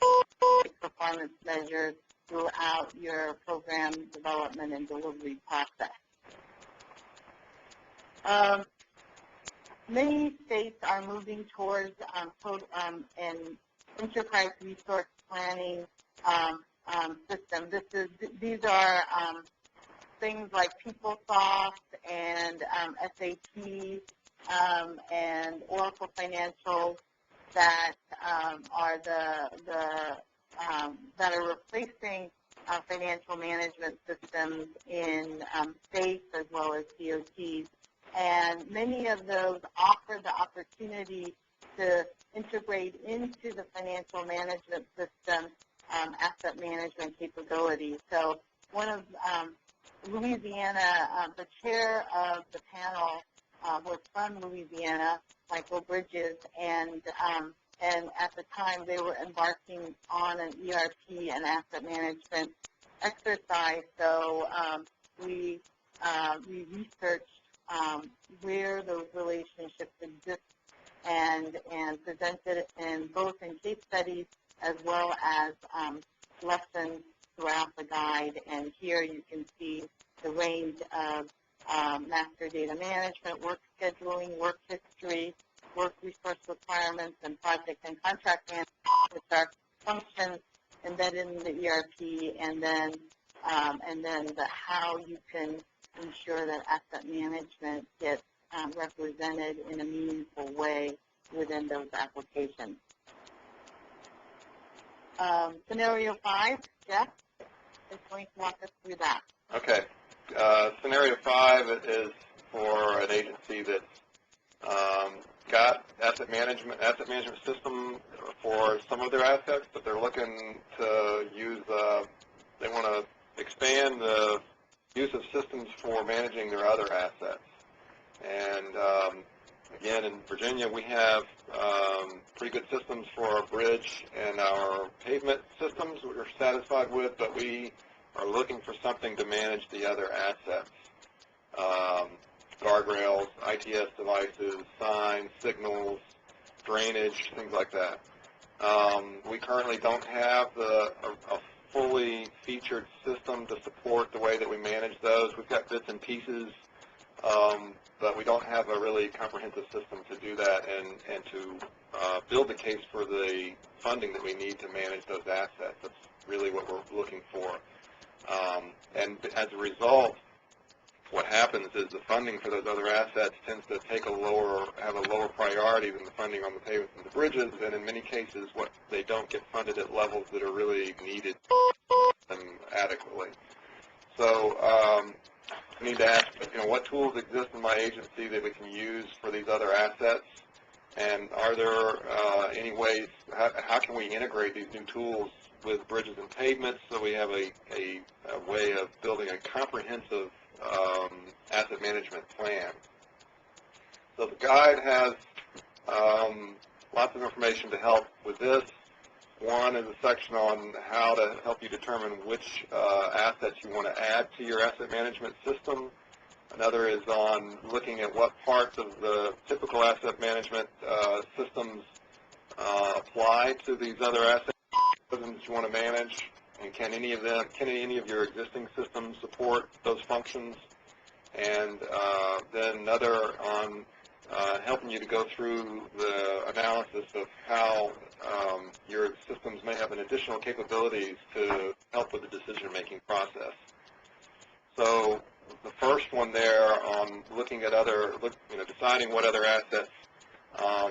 to performance measures throughout your program development and delivery process. Many states are moving towards an enterprise resource planning system. These are things like PeopleSoft and SAP and Oracle Financial that are that are replacing financial management systems in states as well as DOTs. And many of those offer the opportunity to integrate into the financial management system asset management capabilities. So one of Louisiana, the chair of the panel was from Louisiana, Michael Bridges, and at the time they were embarking on an ERP and asset management exercise. So we researched where those relationships exist and presented in both in case studies as well as lessons throughout the guide. And here you can see the range of master data management, work scheduling, work history, work resource requirements, and project and contract management, which are functions embedded in the ERP, and then the how you can ensure that asset management gets represented in a meaningful way within those applications. Scenario 5, Jeff is going to walk us through that. Okay. Scenario 5 is for an agency that's got asset management system for some of their assets, but they're looking to use, they want to expand the use of systems for managing their other assets. And again, in Virginia, we have pretty good systems for our bridge and our pavement systems we're satisfied with, but we are looking for something to manage the other assets. Guardrails, ITS devices, signs, signals, drainage, things like that. We currently don't have a fully featured system to support the way that we manage those. We've got bits and pieces, but we don't have a really comprehensive system to do that and to build the case for the funding that we need to manage those assets. That's really what we're looking for. And as a result, what happens is the funding for those other assets tends to have a lower priority than the funding on the pavements and the bridges, and in many cases, they don't get funded at levels that are really needed adequately. So I need to ask, what tools exist in my agency that we can use for these other assets, and are there any ways? How can we integrate these new tools with bridges and pavements so we have a way of building a comprehensive asset management plan? So the guide has lots of information to help with this. One is a section on how to help you determine which assets you want to add to your asset management system. Another is on looking at what parts of the typical asset management systems apply to these other assets you want to manage, and can any of your existing systems support those functions? And then another on helping you to go through the analysis of how your systems may have an additional capabilities to help with the decision-making process. So the first one there on looking at deciding what other assets,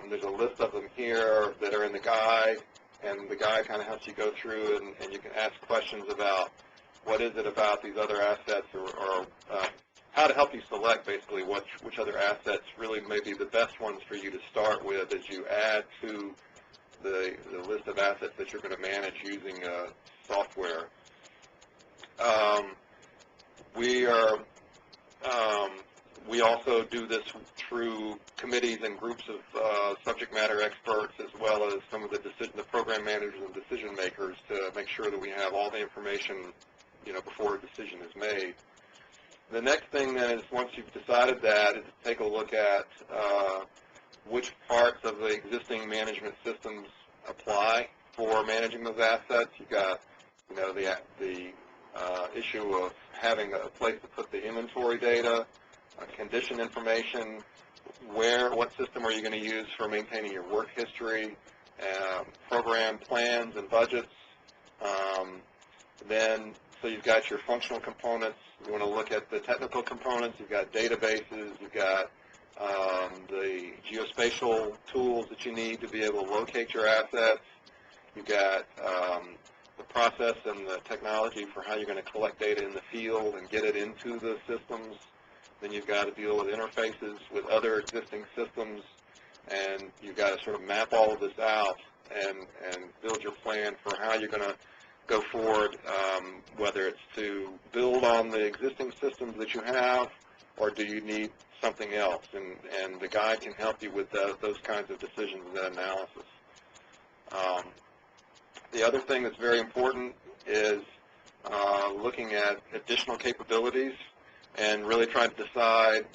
there's a list of them here that are in the guide, and the guide kind of helps you go through and you can ask questions about what is it about these other assets or how to help you select basically which other assets really may be the best ones for you to start with as you add to the list of assets that you're going to manage using software. We also do this through committees and groups of subject matter experts, as well as some of the program managers and decision makers, to make sure that we have all the information, before a decision is made. The next thing then is, once you've decided that, is to take a look at which parts of the existing management systems apply for managing those assets. You've got, the issue of having a place to put the inventory data, condition information, what system are you going to use for maintaining your work history, program plans and budgets. So you've got your functional components. You want to look at the technical components. You've got databases. You've got the geospatial tools that you need to be able to locate your assets. You've got the process and the technology for how you're going to collect data in the field and get it into the systems. Then you've got to deal with interfaces with other existing systems, and you've got to sort of map all of this out and build your plan for how you're going to go forward, whether it's to build on the existing systems that you have, or do you need something else? And the guide can help you with those kinds of decisions and analysis. The other thing that's very important is looking at additional capabilities and really trying to decide,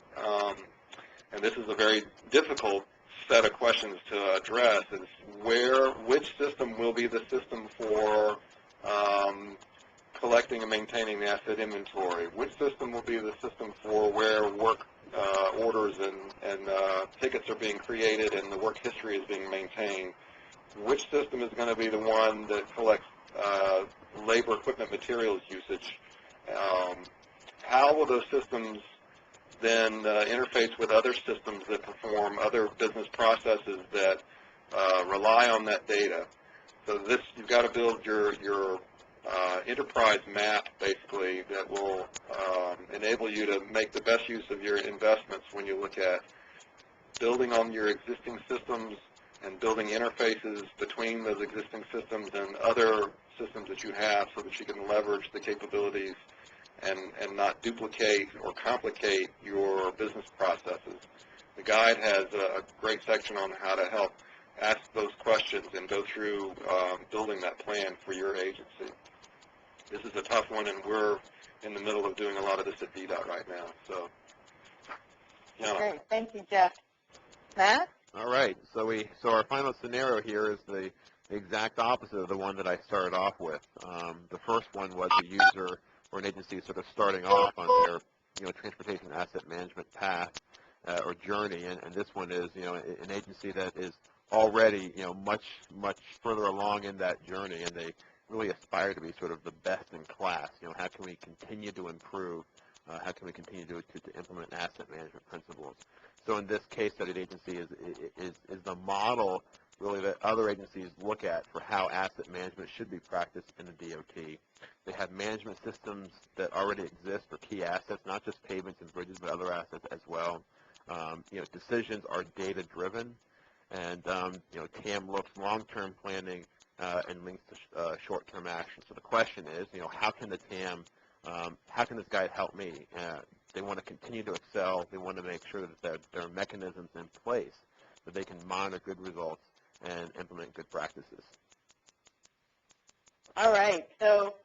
and this is a very difficult set of questions to address, is which system will be the system for collecting and maintaining the asset inventory? Which system will be the system for where work orders and tickets are being created and the work history is being maintained? Which system is going to be the one that collects labor, equipment, materials usage? How will those systems then interface with other systems that perform other business processes that rely on that data? So this, you've got to build your enterprise map, basically, that will enable you to make the best use of your investments when you look at building on your existing systems and building interfaces between those existing systems and other systems that you have so that you can leverage the capabilities and not duplicate or complicate your business processes. The guide has a great section on how to help ask those questions and go through building that plan for your agency. This is a tough one, and we're in the middle of doing a lot of this at DDOT right now. So, yeah. Great. Thank you, Jeff. Matt? All right. So our final scenario here is the exact opposite of the one that I started off with. The first one was a user or an agency sort of starting off on their transportation asset management path or journey, and this one is an agency that is already much further along in that journey, and they really aspire to be sort of the best in class. How can we continue to improve? How can we continue to implement asset management principles? So in this case study, the agency is the model really that other agencies look at for how asset management should be practiced in the DOT. They have management systems that already exist for key assets, not just pavements and bridges, but other assets as well. Decisions are data-driven, and TAM looks long-term planning and links to short-term action. So the question is, how can the TAM, how can this guide help me? They want to continue to excel. They want to make sure that there are mechanisms in place that they can monitor good results and implement good practices. All right. So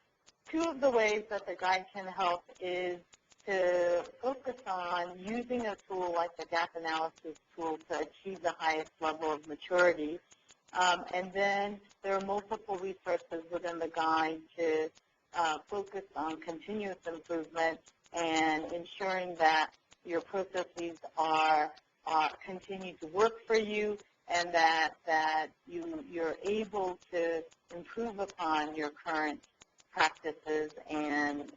two of the ways that the guide can help is to focus on using a tool like the gap analysis tool to achieve the highest level of maturity. And then there are multiple resources within the guide to focus on continuous improvement and ensuring that your processes are continue to work for you, and that you're able to improve upon your current practices and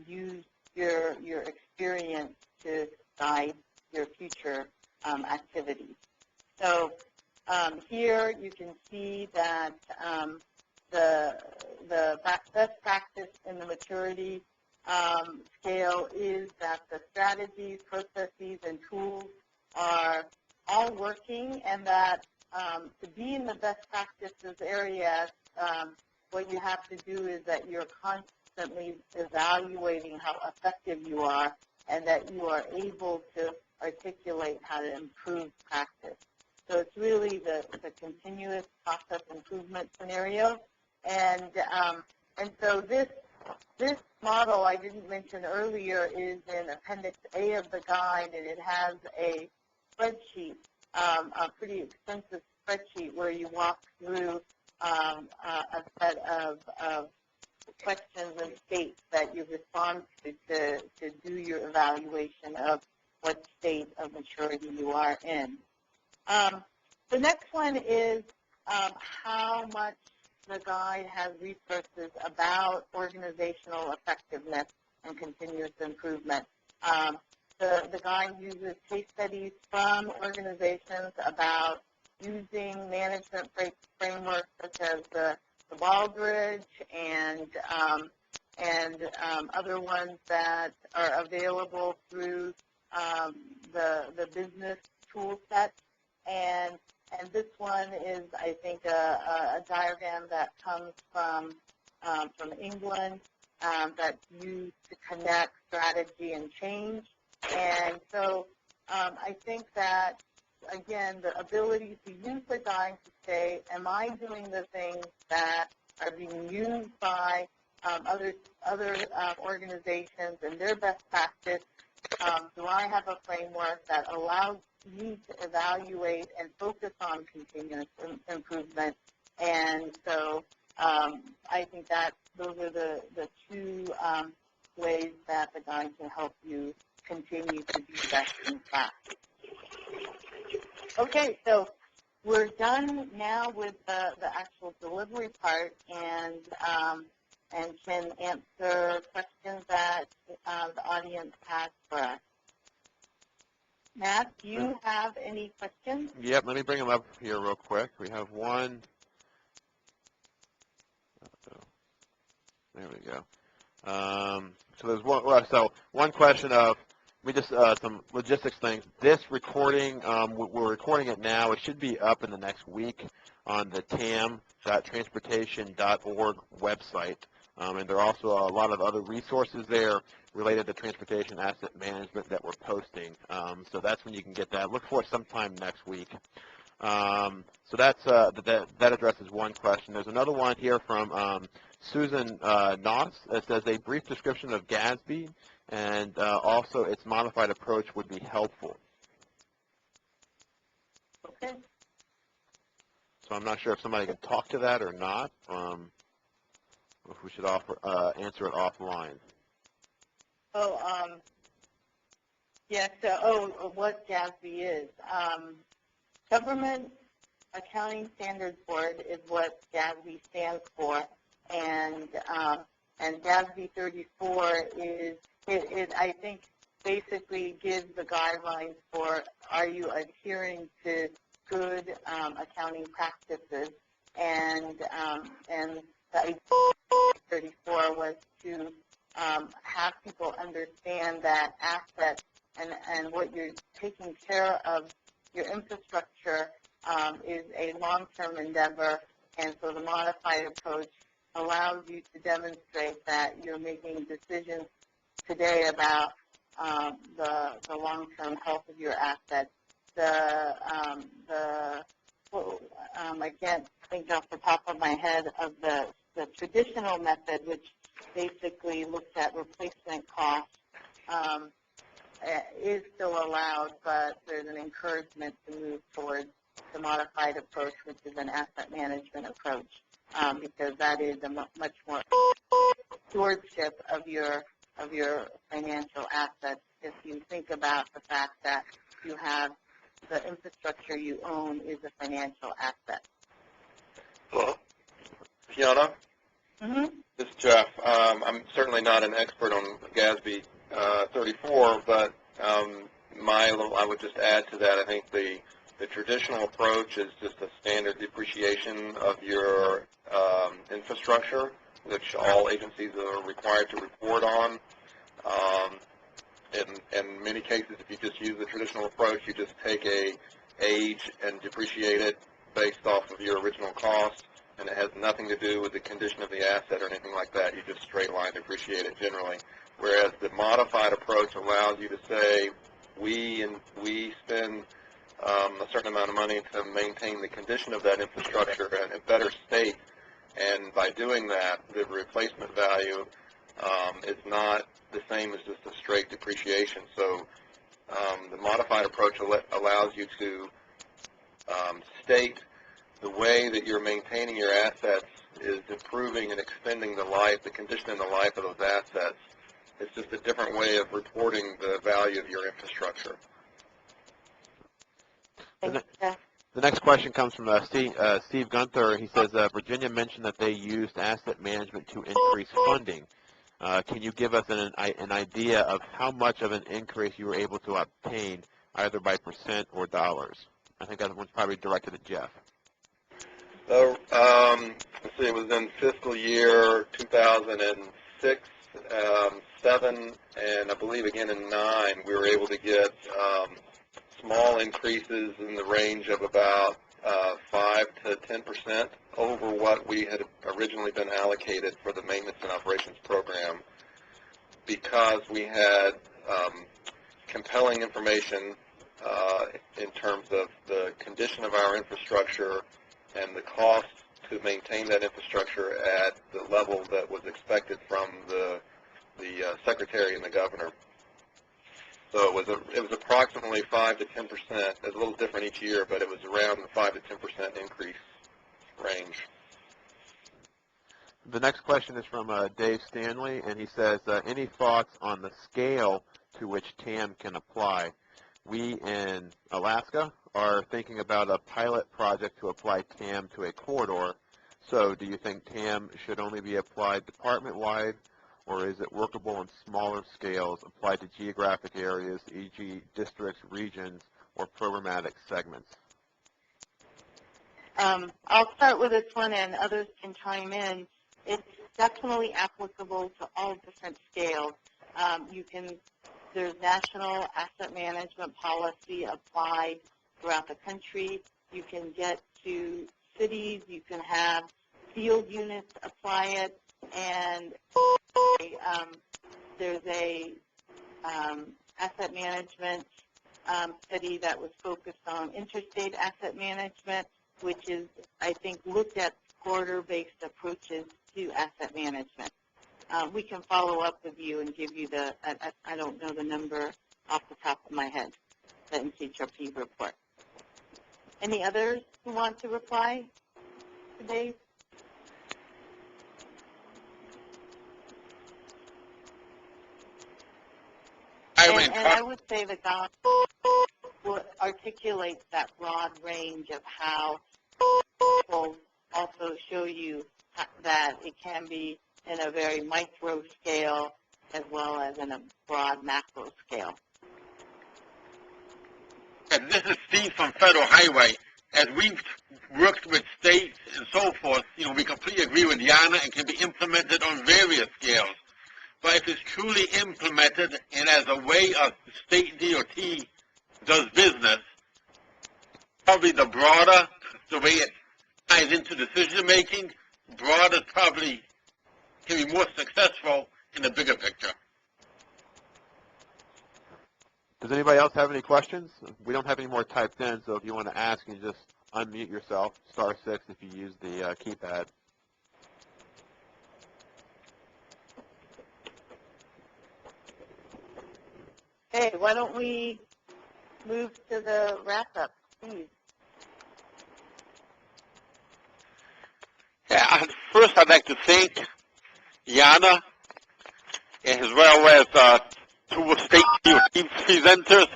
use your experience to guide your future activities. So here you can see that the best practice in the maturity scale is that the strategies, processes, and tools are all working, and that to be in the best practices area, what you have to do is that you're constantly evaluating how effective you are, and that you are able to articulate how to improve practice. So it's really the continuous process improvement scenario, and so this model I didn't mention earlier is in Appendix A of the guide, and it has a spreadsheet, a pretty extensive spreadsheet where you walk through a set of questions and states that you respond to do your evaluation of what state of maturity you are in. The next one is how much the guide has resources about organizational effectiveness and continuous improvement. the guide uses case studies from organizations about using management frameworks such as the Baldrige and other ones that are available through the business tool set. And this one is, I think, a diagram that comes from England that's used to connect strategy and change. And so I think that, again, the ability to use the guide to say, am I doing the things that are being used by other organizations and their best practice? Do I have a framework that allows me to evaluate and focus on continuous improvement? And so I think that those are the two ways that the guide can help you continue to be best in class. Okay, so we're done now with the actual delivery part, and can answer questions that the audience has for us. Matt, do you have any questions? Yep, let me bring them up here real quick. We have one. There we go. So there's one. So one question of some logistics things. This recording, we're recording it now. It should be up in the next week on the tam.transportation.org website. And there are also a lot of other resources there related to transportation asset management that we're posting. So that's when you can get that. Look for it sometime next week. So that's that addresses one question. There's another one here from Susan Noss that says a brief description of GASB and also its modified approach would be helpful. Okay. So I'm not sure if somebody can talk to that or not. If we should answer it offline. Yes. So, what GASB is? Government Accounting Standards Board is what GASB stands for, and GASB 34 is it I think basically gives the guidelines for are you adhering to good accounting practices, and the idea of 34 was to have people understand that assets and what you're taking care of, your infrastructure is a long-term endeavor, and so the modified approach allows you to demonstrate that you're making decisions today about the long-term health of your assets. I can't think off the top of my head of the traditional method, which basically looks at replacement costs, is still allowed, but there's an encouragement to move towards the modified approach, which is an asset management approach, because that is a much more stewardship of your financial assets. If you think about the fact that you have the infrastructure you own is a financial asset. Hello, Kiana. Mm-hmm. This is Jeff. I'm certainly not an expert on GASB 34, but I would just add to that. I think the traditional approach is just a standard depreciation of your infrastructure, which all agencies are required to report on. In many cases, if you just use the traditional approach, you just take a age and depreciate it based off of your original cost, and it has nothing to do with the condition of the asset or anything like that. You just straight line depreciate it generally. Whereas the modified approach allows you to say, we spend a certain amount of money to maintain the condition of that infrastructure in a better state, and by doing that, the replacement value is not the same as just a straight depreciation. So the modified approach allows you to state the way that you're maintaining your assets is improving and extending the life, the condition and the life of those assets. It's just a different way of reporting the value of your infrastructure. The next question comes from Steve Gunther. He says, Virginia mentioned that they used asset management to increase funding. Can you give us an idea of how much of an increase you were able to obtain, either by percent or dollars? I think that one's probably directed at Jeff. So, let's see, it was in fiscal year 2006, 7, and I believe again in 9, we were able to get small increases in the range of about 5 to 10% over what we had originally been allocated for the maintenance and operations program, because we had compelling information in terms of the condition of our infrastructure and the cost to maintain that infrastructure at the level that was expected from the Secretary and the Governor. So it was approximately 5 to 10%. It's a little different each year, but it was around the 5 to 10% increase range. The next question is from Dave Stanley, and he says, any thoughts on the scale to which TAM can apply? We in Alaska are thinking about a pilot project to apply TAM to a corridor. So do you think TAM should only be applied department-wide, or is it workable on smaller scales applied to geographic areas, e.g. districts, regions, or programmatic segments? I'll start with this one, and others can chime in. It's definitely applicable to all different scales. There's national asset management policy applied throughout the country. You can get to cities. You can have field units apply it, and there's a asset management study that was focused on interstate asset management, which is, I think, looked at corridor-based approaches to asset management. We can follow up with you and give you I don't know the number off the top of my head, the NCHRP report. Any others who want to reply today? And I would say the gospel articulates that broad range of how will also show you that it can be in a very micro scale as well as in a broad macro scale. And this is Steve from Federal Highway. As we've worked with states and so forth, we completely agree with Yana and can be implemented on various scales. But if it's truly implemented and as a way of state DOT does business, probably the broader, the way it ties into decision making, broader probably can be more successful in the bigger picture. Does anybody else have any questions? We don't have any more typed in, so if you want to ask, you just unmute yourself, *6 if you use the keypad. Hey, why don't we move to the wrap-up, please? Yeah, first I'd like to thank Yana as well as two state DOT presenters,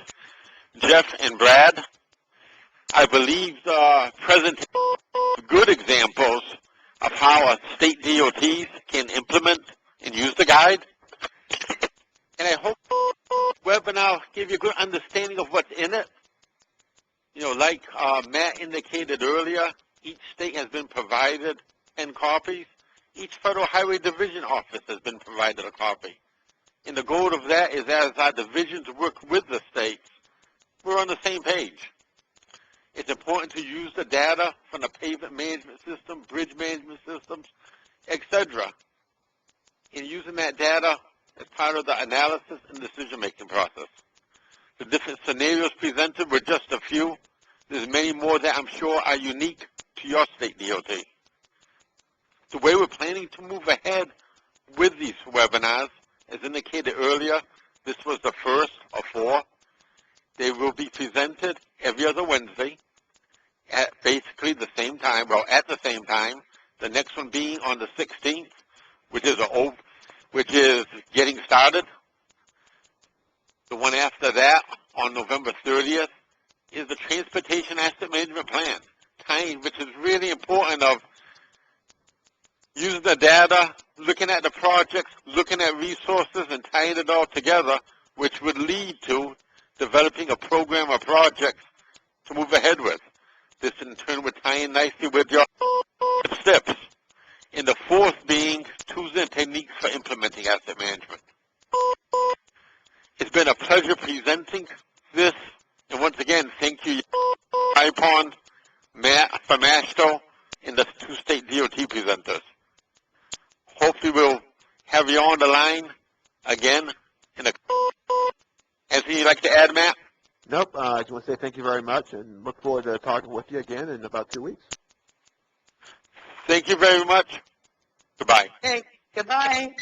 Jeff and Brad. I believe the presentation good examples of how a state DOTs can implement and use the guide. And I hope the webinar give you a good understanding of what's in it. Like Matt indicated earlier, each state has been provided 10 copies. Each Federal Highway Division office has been provided a copy. And the goal of that is as our divisions work with the states, we're on the same page. It's important to use the data from the pavement management system, bridge management systems, etc. And using that data as part of the analysis and decision-making process. The different scenarios presented were just a few. There's many more that I'm sure are unique to your state DOT. The way we're planning to move ahead with these webinars, as indicated earlier, this was the first of 4. They will be presented every other Wednesday at basically the same time, at the same time. The next one being on the 16th, which is getting started. The one after that, on November 30th, is the Transportation Asset Management Plan, which is really important of using the data, looking at the projects, looking at This in turn would tie in nicely with your steps. And the fourth being tools and techniques for implementing asset management. It's been a pleasure presenting this. And once again, thank you, Ipon, Matt from AASHTO, and the two state DOT presenters. Hopefully we'll have you on the line again. Anything you'd like to add, Matt? Nope. I just want to say thank you very much and look forward to talking with you again in about 2 weeks. Thank you very much. Goodbye. Okay, goodbye.